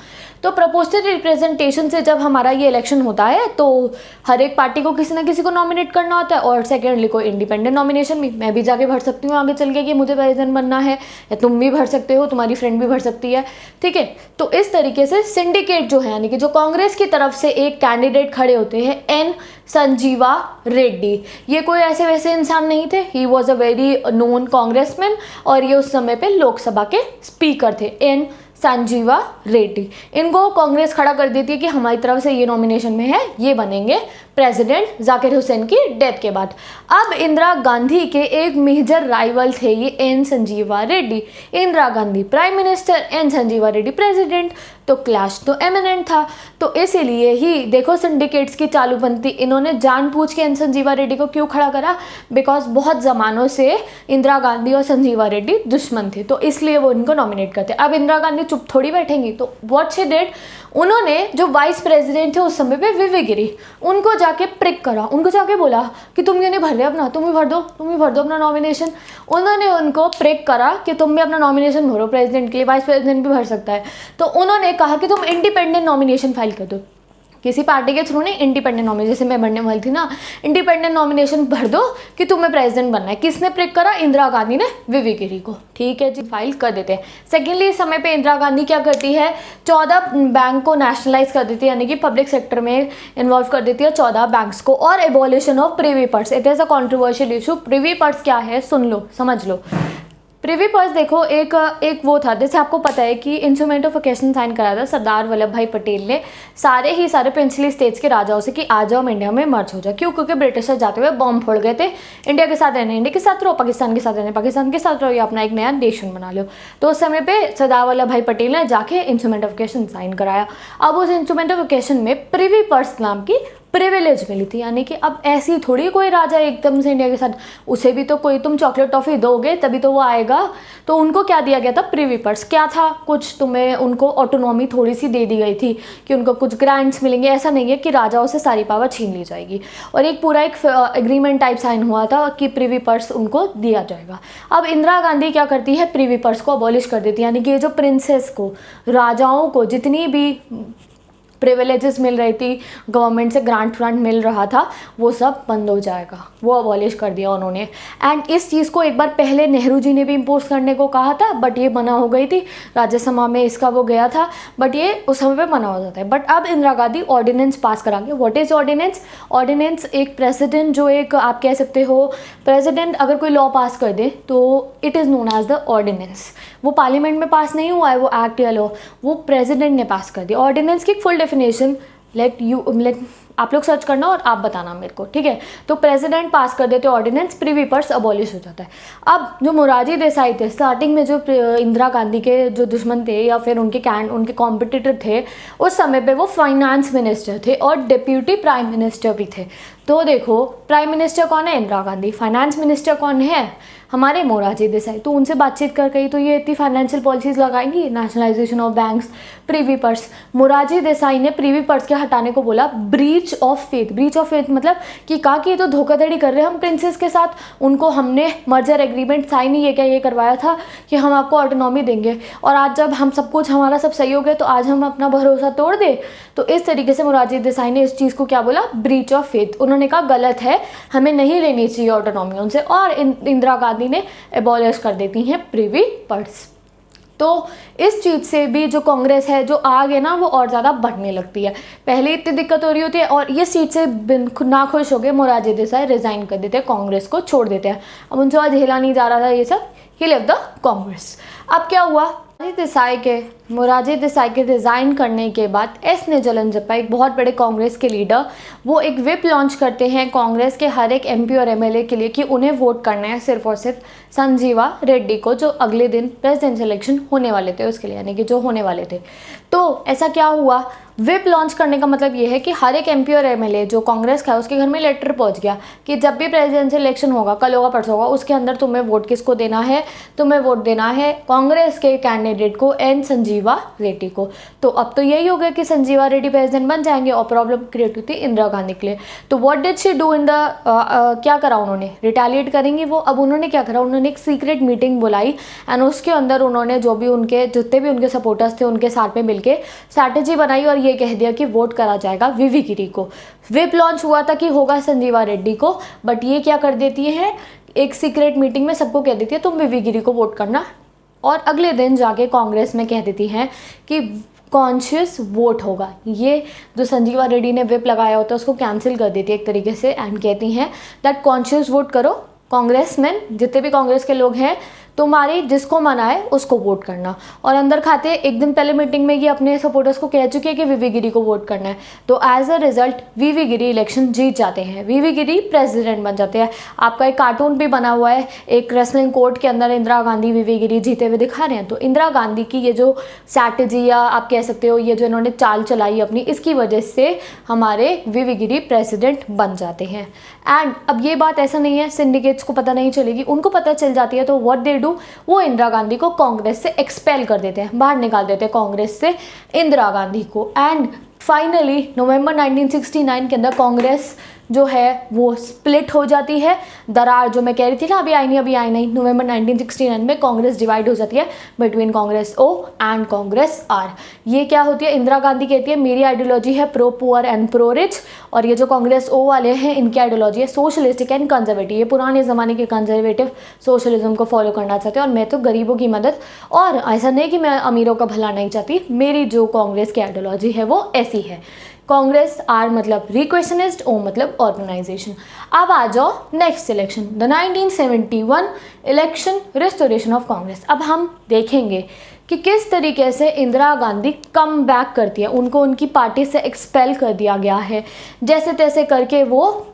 तो प्रोपोर्शनल रिप्रेजेंटेशन से जब हमारा ये इलेक्शन होता है तो हर एक पार्टी को किसी ना किसी को नॉमिनेट करना होता है। और सेकेंडली को इंडिपेंडेंट नॉमिनेशन भी, मैं भी जाके भर सकती हूँ आगे चल के कि मुझे प्रेसिडेंट बनना है, या तुम भी भर सकते हो, तुम्हारी फ्रेंड भी भर सकती है, ठीक है। तो इस तरीके से सिंडिकेट जो है, यानी कि जो कांग्रेस की तरफ से एक कैंडिडेट खड़े होते हैं, एन संजीवा रेड्डी। ये कोई ऐसे वैसे इंसान नहीं थे, ही was a very known congressman और ये उस समय पे लोकसभा के स्पीकर थे, एन संजीवा रेड्डी। इनको कांग्रेस खड़ा कर देती है कि हमारी तरफ से ये नॉमिनेशन में है, ये बनेंगे प्रेसिडेंट जाकिर हुसैन की डेथ के बाद। अब इंदिरा गांधी के एक मेजर राइवल थे ये N Sanjiva Reddy. Indira Gandhi prime minister, N Sanjiva Reddy president, तो क्लैश तो एमिनेंट था। तो इसीलिए ही देखो सिंडिकेट्स की चालूपंथी, इन्होंने जानबूझ के एन संजीवा रेड्डी को क्यों खड़ा करा? बिकॉज बहुत ज़मानों से इंदिरा गांधी और संजीवा रेड्डी दुश्मन थे, तो इसलिए वो इनको नॉमिनेट करते। अब इंदिरा गांधी चुप थोड़ी बैठेंगी, तो व्हाट शी डिड, उन्होंने जो वाइस प्रेसिडेंट थे उस समय पे विवी गिरी, उनको जाके प्रिक करा, उनको जाके बोला कि तुम ये नहीं भर रहे अपना, तुम ही भर दो अपना नॉमिनेशन। उन्होंने उनको प्रिक करा कि तुम भी अपना नॉमिनेशन भरो प्रेसिडेंट के लिए, वाइस प्रेसिडेंट भी भर सकता है। तो उन्होंने कहा कि तुम इंडिपेंडेंट नॉमिनेशन फाइल कर दो, किसी पार्टी के थ्रू नहीं, इंडिपेंडेंट नॉमिनेशन, जैसे मैं भरने वाली थी ना, इंडिपेंडेंट नॉमिनेशन भर दो कि तुम्हें प्रेसिडेंट बनना है। किसने प्रिक करा? इंदिरा गांधी ने विवी गिरी को, ठीक है जी, फाइल कर देते हैं। सेकेंडली इस समय पे इंदिरा गांधी क्या करती है, 14 बैंक को नेशनलाइज कर देती है, यानी कि पब्लिक सेक्टर में इन्वॉल्व कर देती है 14 बैंक्स को। और abolition of privy purse, it is a controversial issue. Privy purse क्या है, सुन लो, समझ लो। प्रिवी पर्स देखो, एक वो था, जैसे आपको पता है कि इंस्ट्रूमेंट ऑफ ओकेशन साइन कराया था सरदार वल्लभ भाई पटेल ने सारे प्रिंसली स्टेट्स के राजाओं से कि आ जाओ हम इंडिया में मर्ज हो जाओ। क्यों? क्योंकि ब्रिटिशर्स जाते हुए बॉम्ब फोड़ गए थे, इंडिया के साथ रहने इंडिया के साथ रहो, पाकिस्तान के साथ रहने पाकिस्तान के साथ रहो, या अपना एक नया नेशन बना लो। तो उस समय पे सरदार वल्लभ भाई पटेल ने जाके इंस्ट्रूमेंट ऑफ ओकेशन साइन कराया। अब उस इंस्ट्रूमेंट ऑफ ओकेशन में प्रिवी पर्स नाम की प्रिविलेज मिली थी, यानी कि अब ऐसी थोड़ी कोई राजा एकदम से इंडिया के साथ, उसे भी तो कोई तुम चॉकलेट टॉफ़ी दोगे तभी तो वो आएगा। तो उनको क्या दिया गया था? Privy purse. क्या था? कुछ तुम्हें उनको ऑटोनॉमी थोड़ी सी दे दी गई थी कि उनको कुछ ग्रांट्स मिलेंगे, ऐसा नहीं है कि राजाओं से सारी पावर छीन ली जाएगी। और एक पूरा एक एग्रीमेंट टाइप साइन हुआ था कि प्रिवी पर्स उनको दिया जाएगा। अब इंदिरा गांधी क्या करती है, प्रिवी पर्स को अबॉलिश कर देती है, यानी कि ये जो प्रिंसेस को, राजाओं को जितनी भी प्रिविलेजेस मिल रही थी, गवर्नमेंट से ग्रांट मिल रहा था, वो सब बंद हो जाएगा, वो अबॉलिश कर दिया उन्होंने। एंड इस चीज़ को एक बार पहले नेहरू जी ने भी इम्पोज करने को कहा था, बट ये मना हो गई थी, राज्यसभा में इसका वो गया था, बट ये उस समय पे मना हो जाता है। बट अब इंदिरा गांधी ऑर्डिनेंस पास कराएंगे। What is ordinance? ऑर्डिनेंस एक प्रेसिडेंट, जो एक आप कह सकते हो प्रेसिडेंट अगर कोई लॉ पास कर दे तो it is known as the ordinance. वो पार्लियामेंट में पास नहीं हुआ है वो एक्ट या लॉ, वो प्रेसिडेंट ने पास कर दिया। ऑर्डिनेंस की फुल डेफिनेशन लेट आप लोग सर्च करना और आप बताना मेरे को, ठीक है। तो प्रेसिडेंट पास कर देते ऑर्डिनेंस, प्रिवी पर्स अबॉलिश हो जाता है। अब जो मोरारजी देसाई थे, स्टार्टिंग में जो इंदिरा गांधी के जो दुश्मन थे या फिर उनके कॉम्पिटिटर थे, उस समय पे वो फाइनेंस मिनिस्टर थे और डिप्यूटी प्राइम मिनिस्टर भी थे। तो देखो, प्राइम मिनिस्टर कौन है? इंदिरा गांधी। फाइनेंस मिनिस्टर कौन है? हमारे मोरारजी देसाई। तो उनसे बातचीत कर गई तो ये इतनी फाइनेंशियल पॉलिसीज़ लगाएंगी, nationalisation of banks, privy purse. Morarji Desai ने प्रीवी पर्स के हटाने को बोला breach of faith. Breach of faith मतलब कि कहा कि ये तो धोखाधड़ी कर रहे हैं हम प्रिंसेस के साथ, उनको हमने मर्जर एग्रीमेंट साइन ही ये करवाया था कि हम आपको ऑटोनॉमी देंगे, और आज जब हम सब कुछ हमारा सब सही हो गया तो आज हम अपना भरोसा तोड़ दे। तो इस तरीके से मोरारजी देसाई ने इस चीज़ को क्या बोला? Breach of faith. उन्होंने कहा गलत है, हमें नहीं लेनी चाहिए ऑटोनॉमी उनसे, और इंदिरा गांधी ने एबॉलिश कर देती हैं प्रिवी पर्स। तो इस चीज़ से भी जो कांग्रेस है जो आगे ना वो और ज़्यादा बढ़ने लगती है। पहले इतनी दिक्कत हो रही होती है और ये सीट से ना खुश हो गए मोरारजी देसाई रिज़ाइन कर देते हैं, कांग्रेस को छोड़ देते हैं। अब उनसे आज झेला नहीं जा रहा था ये सब, ही लेफ्ट द कांग्रेस। अब क्या हुआ? मोरारजी देसाई के रिज़ाइन करने के बाद एस निजलंजप्पा, एक बहुत बड़े कांग्रेस के लीडर, वो एक विप लॉन्च करते हैं कांग्रेस के हर एक एमपी और एमएलए के लिए कि उन्हें वोट करना है सिर्फ और सिर्फ संजीवा रेड्डी को, जो अगले दिन प्रेसिडेंशियल इलेक्शन होने वाले थे उसके लिए, यानी कि जो होने वाले थे। तो ऐसा क्या हुआ? विप लॉन्च करने का मतलब ये है कि हर एक एमपी और एमएलए जो कांग्रेस का है उसके घर में लेटर पहुंच गया कि जब भी प्रेसिडेंशियल इलेक्शन होगा, कल होगा परसों होगा, उसके अंदर तुम्हें वोट किसको देना है? तुम्हें वोट देना है कांग्रेस के कैंडिडेट को, एन संजीवा रेड्डी को। तो अब तो यही हो गया कि संजीवा रेड्डी प्रेसिडेंट बन जाएंगे और प्रॉब्लम क्रिएट हुई थी इंदिरा गांधी के लिए। तो what did she do in the क्या करा उन्होंने? रिटेलिएट करेंगी वो। अब उन्होंने क्या करा? उन्होंने एक सीक्रेट मीटिंग बुलाई एंड उसके अंदर उन्होंने जो भी उनके जितने भी उनके सपोर्टर्स थे उनके साथ में मिलकर स्ट्रैटेजी बनाई और ये कह दिया कि वोट करा जाएगा वीवी गिरी को। विप लॉन्च हुआ था कि होगा संजीवा रेड्डी को, बट ये क्या कर देती है? एक सीक्रेट मीटिंग में सबको कह देती है तुम वीवी गिरी को वोट करना, और अगले दिन जाके कांग्रेस में कह देती हैं कि कॉन्शियस वोट होगा। ये जो संजीवा रेड्डी ने विप लगाया होता है उसको कैंसिल कर देती है एक तरीके से एंड कहती हैं दैट कॉन्शियस वोट करो, कांग्रेसमैन जितने भी कांग्रेस के लोग हैं तुम्हारी जिसको मना है उसको वोट करना। और अंदर खाते एक दिन पहले मीटिंग में ये अपने सपोर्टर्स को कह चुके हैं कि वीवी गिरी को वोट करना है। तो as a result V V Giri election जीत जाते हैं, वीवी गिरी प्रेसिडेंट बन जाते हैं। आपका एक कार्टून भी बना हुआ है, एक रेसलिंग कोर्ट के अंदर इंदिरा गांधी वीवी गिरी जीते हुए दिखा रहे हैं। तो इंदिरा गांधी की ये जो स्ट्रैटेजी या आप कह सकते हो ये जो इन्होंने चाल चलाई अपनी, इसकी वजह से हमारे वीवी गिरी प्रेसिडेंट बन जाते हैं। एंड अब ये बात ऐसा नहीं है सिंडिकेट्स को पता नहीं चलेगी, उनको पता चल जाती है। तो व्हाट दे डू, वो इंदिरा गांधी को कांग्रेस से एक्सपेल कर देते हैं, बाहर निकाल देते हैं कांग्रेस से इंदिरा गांधी को। एंड फाइनली नवंबर 1969 के अंदर कांग्रेस जो है वो स्प्लिट हो जाती है। दरार जो मैं कह रही थी ना अभी आई नहीं, नवंबर 1969 में कांग्रेस डिवाइड हो जाती है between Congress O and Congress R. ये क्या होती है? इंदिरा गांधी कहती है मेरी आइडियोलॉजी है pro poor and pro rich, और ये जो कांग्रेस ओ वाले हैं इनकी आइडियोलॉजी है सोशलिस्टिक एंड कंजर्वेटिव। ये पुराने ज़माने के कंजर्वेटिव सोशलिज्म को फॉलो करना चाहते हैं और मैं तो गरीबों की मदद, और ऐसा नहीं कि मैं अमीरों का भला नहीं चाहती, मेरी जो कांग्रेस की आइडियोलॉजी है वो ऐसी है। कांग्रेस आर मतलब रिक्वेशनिस्ट, ओ मतलब ऑर्गेनाइजेशन। अब आ जाओ next election, the 1971 election, restoration of Congress. अब हम देखेंगे कि किस तरीके से इंदिरा गांधी कम बैक करती है, उनको उनकी पार्टी से एक्सपेल कर दिया गया है, जैसे तैसे करके वो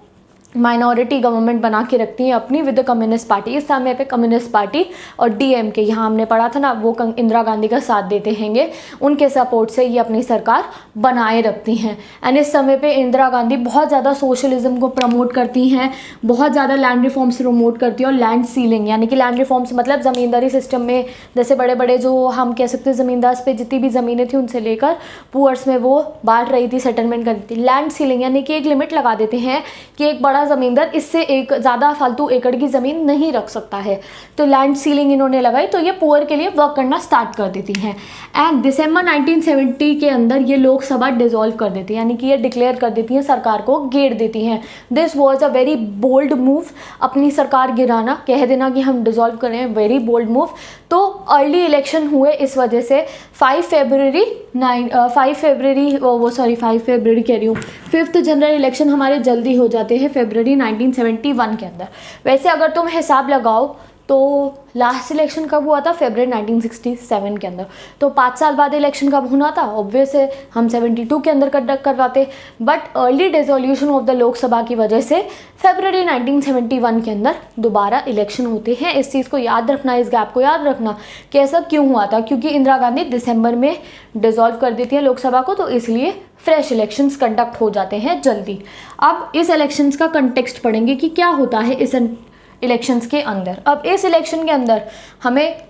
माइनॉरिटी गवर्नमेंट बना के रखती हैं अपनी विद द कम्युनिस्ट पार्टी। इस समय पे कम्युनिस्ट पार्टी और डीएमके, यहाँ हमने पढ़ा था ना, वो इंदिरा गांधी का साथ देते हैंगे, उनके सपोर्ट से ये अपनी सरकार बनाए रखती हैं। एंड इस समय पे इंदिरा गांधी बहुत ज़्यादा सोशलिज्म को प्रमोट करती हैं, बहुत ज़्यादा लैंड रिफॉर्म्स प्रमोट करती हैं, और लैंड सीलिंग यानी कि लैंड रिफॉर्म्स मतलब ज़मींदारी सिस्टम में जैसे बड़े बड़े जो हम कह सकते हैं ज़मींदार पे जितनी भी ज़मीनें थी उनसे लेकर पुअर्स में वो बांट रही थी, सेटलमेंट कर दी थी। लैंड सीलिंग यानी कि एक लिमिट लगा देते हैं कि एक बड़ा ज़मींदार इससे एक ज़्यादा फालतू एकड़ की ज़मीन नहीं रख सकता है, तो लैंड सीलिंग इन्होंने लगाई, तो ये पुअर के लिए वर्क करना स्टार्ट कर देती हैं। एंड दिसंबर 1970 के अंदर ये लोकसभा डिसॉल्व कर देती है, यानी कि ये डिक्लेयर कर देती हैं, सरकार को गिर देती हैं। This was a very bold move, अपनी सरकार गिराना, कह देना कि हम डिसॉल्व कर रहे हैं, वेरी बोल्ड मूव। तो अर्ली इलेक्शन हुए इस वजह से 5 फरवरी कह रही हूँ, 5th जनरल इलेक्शन हमारे जल्दी हो जाते हैं फरवरी 1971 के अंदर। वैसे अगर तुम हिसाब लगाओ तो लास्ट इलेक्शन कब हुआ था, फरवरी 1967 के अंदर, तो 5 साल बाद इलेक्शन कब होना था, ऑब्वियस है हम 72 के अंदर कंडक्ट करवाते, but early dissolution of the Lok Sabha की वजह से फरवरी 1971 के अंदर दोबारा इलेक्शन होते हैं। इस चीज़ को याद रखना, इस गैप को याद रखना कि ऐसा क्यों हुआ था, क्योंकि इंदिरा गांधी दिसंबर में डिसॉल्व कर देती है लोकसभा को, तो इसलिए फ्रेश इलेक्शंस कंडक्ट हो जाते हैं जल्दी। अब इस इलेक्शंस का कंटेक्स्ट पढ़ेंगे कि क्या होता है इस इलेक्शंस के अंदर। अब इस इलेक्शन के अंदर हमें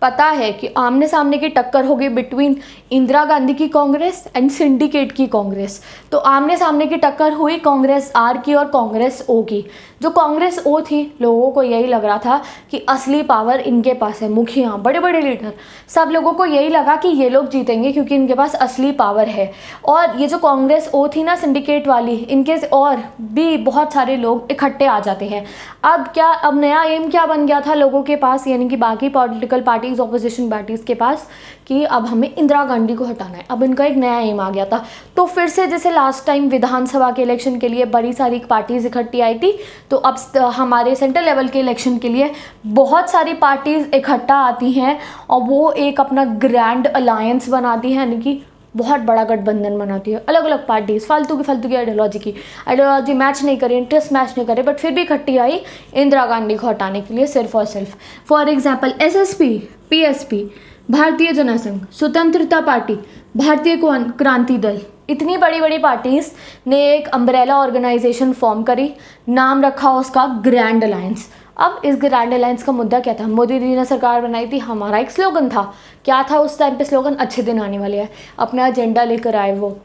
पता है कि आमने सामने की टक्कर होगी बिटवीन इंदिरा गांधी की कांग्रेस एंड सिंडिकेट की कांग्रेस। तो आमने सामने की टक्कर हुई कांग्रेस आर की और कांग्रेस ओ की। जो कांग्रेस ओ थी, लोगों को यही लग रहा था कि असली पावर इनके पास है, मुखिया, बड़े बड़े लीडर, सब लोगों को यही लगा कि ये लोग जीतेंगे क्योंकि इनके पास असली पावर है। और ये जो कांग्रेस ओ थी ना, सिंडिकेट वाली, इनके और भी बहुत सारे लोग इकट्ठे आ जाते हैं। अब नया एम क्या बन गया था लोगों के पास, यानी कि बाकी पॉलिटिकल पार्टीज, ऑपोजिशन पार्टीज के पास, कि अब हमें इंदिरा गांधी को हटाना है। अब इनका एक नया एम आ गया था। तो फिर से जैसे लास्ट टाइम विधानसभा के इलेक्शन के लिए बड़ी सारी पार्टीज इकट्ठी आई थी, तो अब हमारे सेंट्रल लेवल के इलेक्शन के लिए बहुत सारी पार्टीज इकट्ठा आती हैं और वो एक अपना ग्रैंड अलायंस बनाती हैं, यानी कि बहुत बड़ा गठबंधन बनाती है। अलग अलग पार्टीज फालतू की आइडियोलॉजी मैच नहीं करे, इंटरेस्ट मैच नहीं करे, बट फिर भी इकट्ठी आई इंदिरा गांधी को हटाने के लिए सिर्फ और सिर्फ। फॉर एग्जाम्पल SSP, PSP, भारतीय जनसंघ, स्वतंत्रता पार्टी, भारतीय क्रांति दल, इतनी बड़ी बड़ी पार्टीज ने एक अम्ब्रेला ऑर्गेनाइजेशन फॉर्म करी, नाम रखा उसका ग्रैंड अलायंस। अब इस ग्रैंड अलायंस का मुद्दा क्या था, मोदी जी ने सरकार बनाई थी, हमारा एक स्लोगन था। क्या था उस टाइम पे स्लोगन, अच्छे दिन आने वाले हैं। अपना एजेंडा लेकर आए वो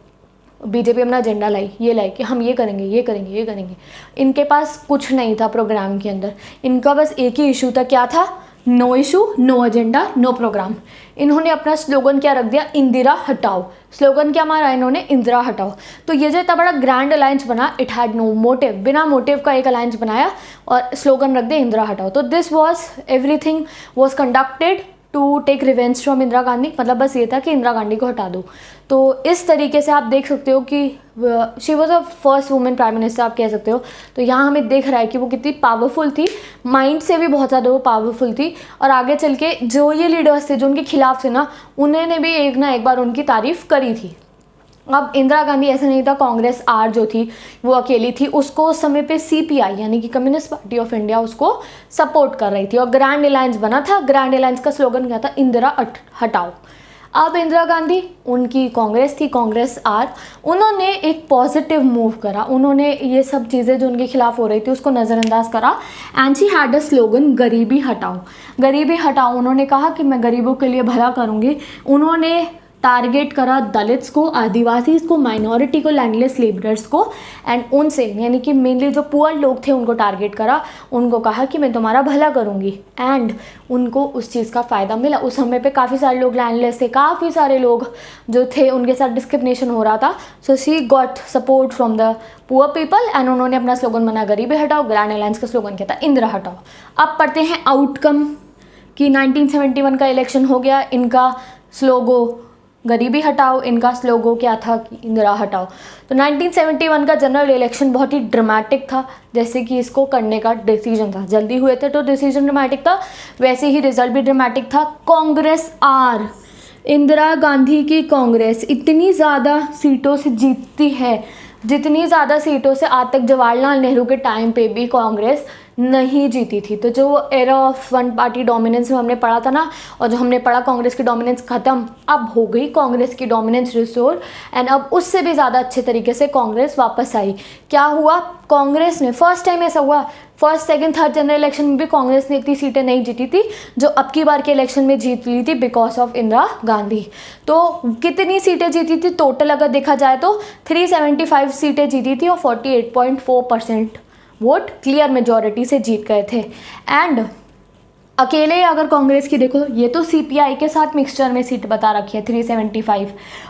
बीजेपी, अपना एजेंडा लाई कि हम ये करेंगे, ये करेंगे, ये करेंगे। इनके पास कुछ नहीं था प्रोग्राम के अंदर, इनका बस एक ही इशू था, क्या था, no issue, no agenda, no programme. इन्होंने अपना स्लोगन क्या रख दिया, इंदिरा हटाओ। स्लोगन क्या मारा इन्होंने, इंदिरा हटाओ। तो ये जो इतना बड़ा ग्रैंड अलायंस बना, इट हैड नो मोटिव, बिना मोटिव का एक अलायंस बनाया और स्लोगन रख दिया इंदिरा हटाओ। तो this was everything was conducted to take revenge from Indira Gandhi, मतलब बस ये था कि इंदिरा गांधी को हटा दो। तो इस तरीके से आप देख सकते हो कि she was a first women prime minister, आप कह सकते हो। तो यहाँ हमें देख रहा है कि वो कितनी पावरफुल थी, माइंड से भी बहुत ज़्यादा वो पावरफुल थी। और आगे चल के जो ये लीडर्स थे जो उनके खिलाफ थे ना, उन्होंने भी एक ना एक बार उनकी तारीफ करी थी। अब इंदिरा गांधी ऐसा नहीं था, कांग्रेस आर जो थी वो अकेली थी, उसको उस समय पे CPI यानी कि कम्युनिस्ट पार्टी ऑफ इंडिया उसको सपोर्ट कर रही थी और ग्रैंड अलायंस बना था। ग्रैंड अलायंस का स्लोगन क्या था, इंदिरा हटाओ। अब इंदिरा गांधी, उनकी कांग्रेस थी, कांग्रेस आर, उन्होंने एक पॉजिटिव मूव करा। उन्होंने ये सब चीज़ें जो उनके खिलाफ हो रही थी उसको नज़रअंदाज करा and she had a slogan, गरीबी हटाओ। गरीबी हटाओ, उन्होंने कहा कि मैं गरीबों के लिए भला करूँगी। उन्होंने टारगेट करा दलित्स को, आदिवासी को, माइनॉरिटी को, लैंडलेस लेबरर्स को एंड उनसे, यानी कि मेनली जो पुअर लोग थे उनको टारगेट करा। उनको कहा कि मैं तुम्हारा भला करूँगी एंड उनको उस चीज़ का फ़ायदा मिला। उस समय पे काफ़ी सारे लोग लैंडलेस थे, काफ़ी सारे लोग जो थे उनके साथ डिस्क्रिमिनेशन हो रहा था। So she got support from the poor people and उन्होंने अपना स्लोगन बना गरीबी हटाओ। ग्रैंड अलायंस का स्लोगन क्या था, इंदिरा हटाओ। अब पढ़ते हैं आउटकम कि 1971 का इलेक्शन हो गया, इनका स्लोगो गरीबी हटाओ, इनका स्लोगो क्या था कि इंदिरा हटाओ। तो 1971 का जनरल इलेक्शन बहुत ही ड्रामेटिक था, जैसे कि इसको करने का डिसीजन था, जल्दी हुए थे तो डिसीजन ड्रामेटिक था, वैसे ही रिजल्ट भी ड्रामेटिक था। कांग्रेस आर, इंदिरा गांधी की कांग्रेस इतनी ज़्यादा सीटों से जीतती है जितनी ज़्यादा सीटों से आज तक जवाहरलाल नेहरू के टाइम पे भी कांग्रेस नहीं जीती थी। तो जो era of one party dominance में हमने पढ़ा था ना, और जो हमने पढ़ा कांग्रेस की डोमिनेंस ख़त्म, अब हो गई कांग्रेस की डोमिनेंस रिस्टोर एंड अब उससे भी ज़्यादा अच्छे तरीके से कांग्रेस वापस आई। क्या हुआ, कांग्रेस ने फर्स्ट टाइम ऐसा हुआ, first second third general election में भी कांग्रेस ने इतनी सीटें नहीं जीती थी जो अब की बार के इलेक्शन में जीत ली थी बिकॉज ऑफ इंदिरा गांधी। तो कितनी सीटें जीती थी टोटल अगर देखा जाए तो 375 सीटें जीती थी और 48.4% वोट क्लियर मेजॉरिटी से जीत गए थे। एंड अकेले अगर कांग्रेस की देखो, ये तो सीपीआई के साथ मिक्सचर में सीट बता रखी है 375,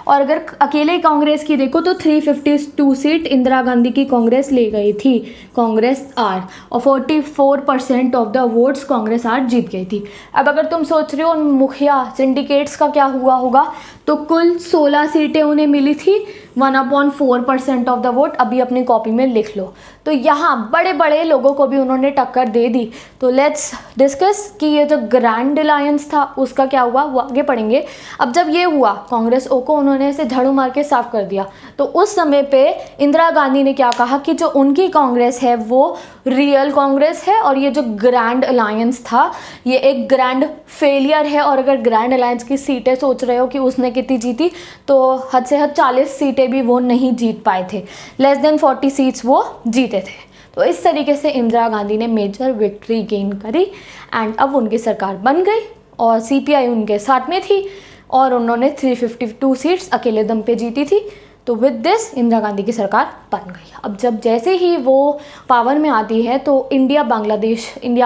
और अगर अकेले कांग्रेस की देखो तो 352 सीट इंदिरा गांधी की कांग्रेस ले गई थी, कांग्रेस आर, और 44% of the votes Congress R जीत गई थी। अब अगर तुम सोच रहे हो मुखिया सिंडिकेट्स का क्या हुआ होगा, तो कुल 16 सीटें उन्हें मिली थी, 1/4% ऑफ द वोट। अभी अपनी कॉपी में लिख लो। तो यहाँ बड़े बड़े लोगों को भी उन्होंने टक्कर दे दी। तो लेट्स डिस्कस कि ये जो ग्रैंड अलायंस था उसका क्या हुआ, वो आगे पढ़ेंगे। अब जब ये हुआ, कांग्रेस ओ को उन्होंने ऐसे झाड़ू मार के साफ कर दिया। तो उस समय पे इंदिरा गांधी ने क्या कहा कि जो उनकी कांग्रेस है वो रियल कांग्रेस है, और ये जो ग्रैंड अलायंस था ये एक ग्रैंड फेलियर है। और अगर ग्रैंड अलायंस की सीटें सोच रहे हो कि उसने कितनी जीती, तो हद से हद 40 सीटें भी वो नहीं जीत पाए थे, लेस देन 40 सीट्स वो जीते थे। तो इस तरीके से इंदिरा गांधी ने मेजर विक्ट्री गेन करी एंड अब उनकी सरकार बन गई और सीपीआई उनके साथ में थी और उन्होंने 352 सीट्स अकेले दम पे जीती थी। तो विद दिस इंदिरा गांधी की सरकार बन गई। अब जब जैसे ही वो पावर में आती है तो इंडिया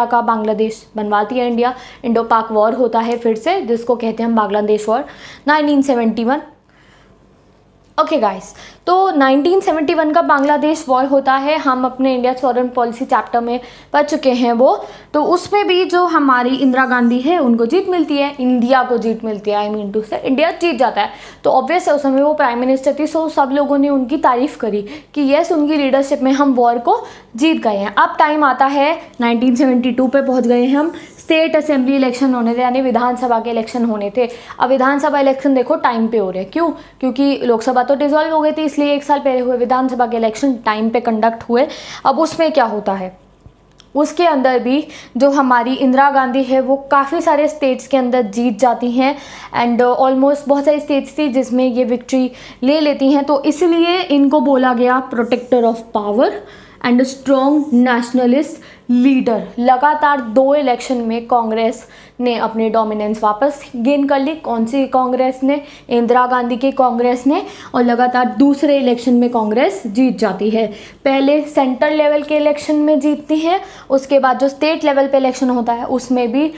का बांग्लादेश बनवाती है इंडिया। इंडो पाक वॉर होता है फिर से, जिसको कहते हैं हम बांग्लादेश वॉर, 1971। ओके गाइस, तो 1971 का बांग्लादेश वॉर होता है। हम अपने इंडिया फॉरेन पॉलिसी चैप्टर में पढ़ चुके हैं वो। तो उसमें भी जो हमारी इंदिरा गांधी है उनको जीत मिलती है, इंडिया को जीत मिलती है, आई मीन टू से इंडिया जीत जाता है। तो ऑब्वियस है उस समय वो प्राइम मिनिस्टर थी, सो सब लोगों ने उनकी तारीफ करी कि यस उनकी लीडरशिप में हम वॉर को जीत गए हैं। अब टाइम आता है 1972 पे पहुँच गए हैं हम। स्टेट असेंबली इलेक्शन होने थे, यानी विधानसभा के इलेक्शन होने थे। अब विधानसभा इलेक्शन देखो टाइम पे हो रहे हैं, क्यों? क्योंकि लोकसभा तो डिसॉल्व हो गई थी, इसलिए 1 साल पहले हुए विधानसभा के इलेक्शन टाइम पे कंडक्ट हुए। अब उसमें क्या होता है, उसके अंदर भी जो हमारी इंदिरा गांधी है वो काफ़ी सारे स्टेट्स के अंदर जीत जाती हैं एंड ऑलमोस्ट बहुत सारी स्टेट्स थी जिसमें ये विक्ट्री ले लेती हैं। तो इसलिए इनको बोला गया protector of power and strong nationalist leader. लगातार 2 इलेक्शन में कांग्रेस ने अपनी डोमिनेंस वापस गेन कर ली। कौन सी कांग्रेस ने? इंदिरा गांधी की कांग्रेस ने। और लगातार दूसरे इलेक्शन में कांग्रेस जीत जाती है। पहले सेंट्रल लेवल के इलेक्शन में जीतती है, उसके बाद जो स्टेट लेवल पे इलेक्शन होता है उसमें भी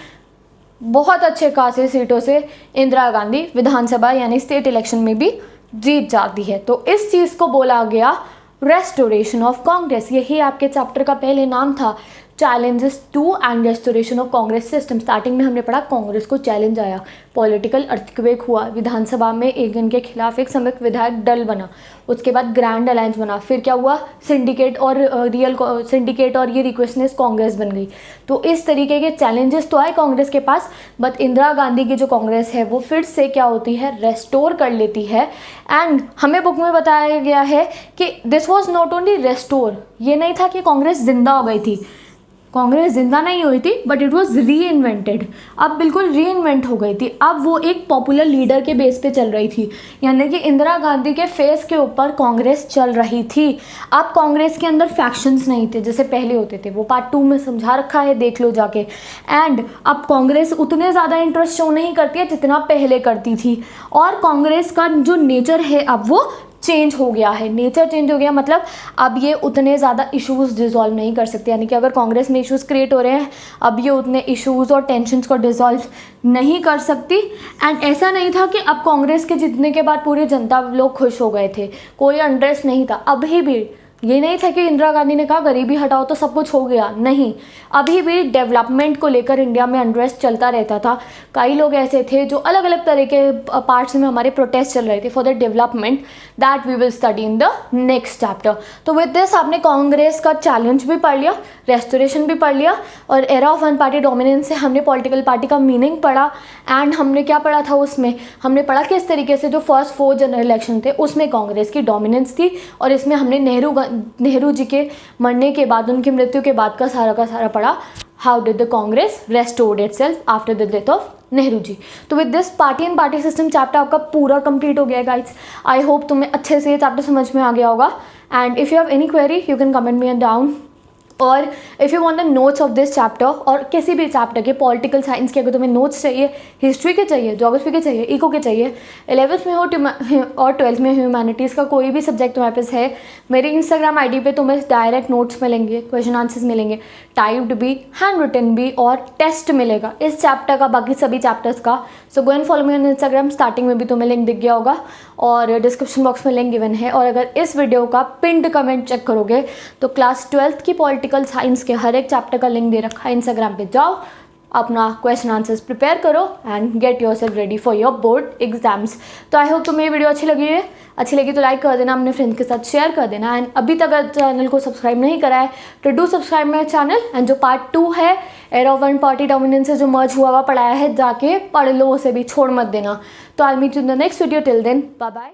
बहुत अच्छे खासे सीटों से इंदिरा गांधी विधानसभा यानी स्टेट इलेक्शन में भी जीत जाती है। तो इस चीज़ को बोला गया रेस्टोरेशन ऑफ कांग्रेस। यही आपके चैप्टर का पहले नाम था, challenges to and restoration of Congress system. Starting में हमने पढ़ा कांग्रेस को चैलेंज आया, पॉलिटिकल अर्थक्वेक हुआ, विधानसभा में एक के खिलाफ एक समर्थ विधायक दल बना, उसके बाद ग्रैंड अलायंस बना, फिर क्या हुआ सिंडिकेट और रियल सिंडिकेट और ये रिक्वेस्टनेस कांग्रेस बन गई। तो इस तरीके के चैलेंजेस तो आए कांग्रेस के पास, बट इंदिरा गांधी की जो कांग्रेस है वो फिर से क्या होती है, रेस्टोर कर लेती है। एंड हमें बुक में बताया गया है कि this was not only restore, ये नहीं था कि कांग्रेस जिंदा हो गई थी, कांग्रेस जिंदा नहीं हुई थी, बट इट वॉज री इन्वेंटेड। अब बिल्कुल री इन्वेंट हो गई थी। अब वो एक पॉपुलर लीडर के बेस पे चल रही थी, यानी कि इंदिरा गांधी के फेस के ऊपर कांग्रेस चल रही थी। अब कांग्रेस के अंदर फैक्शंस नहीं थे जैसे पहले होते थे, वो पार्ट 2 में समझा रखा है, देख लो जाके। एंड अब कांग्रेस उतने ज़्यादा इंटरेस्ट शो नहीं करती है जितना पहले करती थी, और कांग्रेस का जो नेचर है अब वो चेंज हो गया है। नेचर चेंज हो गया मतलब अब ये उतने ज़्यादा इश्यूज़ डिज़ोल्व नहीं कर सकते, यानी कि अगर कांग्रेस में इश्यूज़ क्रिएट हो रहे हैं अब ये उतने इश्यूज़ और टेंशन्स को डिज़ोल्व नहीं कर सकती। एंड ऐसा नहीं था कि अब कांग्रेस के जीतने के बाद पूरी जनता लोग खुश हो गए थे, कोई अनरेस्ट नहीं था। अभी भी ये नहीं था कि इंदिरा गांधी ने कहा गरीबी हटाओ तो सब कुछ हो गया, नहीं, अभी भी डेवलपमेंट को लेकर इंडिया में अनरेस्ट चलता रहता था। कई लोग ऐसे थे जो अलग अलग तरह के पार्ट्स में हमारे प्रोटेस्ट चल रहे थे for the development, that we will study in the next chapter. तो विद दिस आपने कांग्रेस का चैलेंज भी पढ़ लिया, रेस्टोरेशन भी पढ़ लिया, और era of one party dominance से हमने पॉलिटिकल पार्टी का मीनिंग पढ़ा। एंड हमने क्या पढ़ा था उसमें, हमने पढ़ा किस तरीके से जो फर्स्ट 4 जनरल इलेक्शन थे उसमें कांग्रेस की डोमिनेंस थी, और इसमें हमने नेहरू जी के मरने के बाद, उनकी मृत्यु के बाद का सारा पढ़ा, how did the Congress restored itself after the death of Nehru ji. तो with this party and party system chapter आपका पूरा कंप्लीट हो गया गाइस। आई होप तुम्हें अच्छे से ये चैप्टर समझ में आ गया होगा। And if you have any query you can comment me down और if you want the notes of this chapter, और किसी भी चैप्टर के, पॉलिटिकल साइंस के अगर तुम्हें नोट्स चाहिए, हिस्ट्री के चाहिए, ज्योग्राफी के चाहिए, इको के चाहिए, 11th में हो और 12th में ह्यूमैनिटीज़ का कोई भी सब्जेक्ट तुम्हारे पास है, मेरे इंस्टाग्राम आईडी पे तुम्हें डायरेक्ट नोट्स मिलेंगे, क्वेश्चन आंसर्स मिलेंगे, टाइप्ड भी, हैंड रिटन भी, और टेस्ट मिलेगा इस चैप्टर का, बाकी सभी चैप्टर्स का। So go and follow me on Instagram, starting में भी तुम्हें लिंक दिख गया होगा और डिस्क्रिप्शन बॉक्स में लिंक गिवन है। और अगर इस वीडियो का पिंड कमेंट चेक करोगे तो क्लास 12th की पॉलिटिकल साइंस के हर एक चैप्टर का लिंक दे रखा है, इंस्टाग्राम पे जाओ, अपना क्वेश्चन आंसर्स प्रिपेयर करो and get your self ready for your board exams. तो आई होप तुम्हें ये वीडियो अच्छी लगी तो लाइक कर देना, अपने फ्रेंड्स के साथ शेयर कर देना, एंड अभी तक अगर चैनल को सब्सक्राइब नहीं करा है तो do subscribe my channel. And जो पार्ट 2 है era of one party dominance से जो मर्ज हुआ पढ़ाया है, जाके पढ़ लो, उसे भी छोड़ मत देना। तो I meet you in the next video, till then bye bye.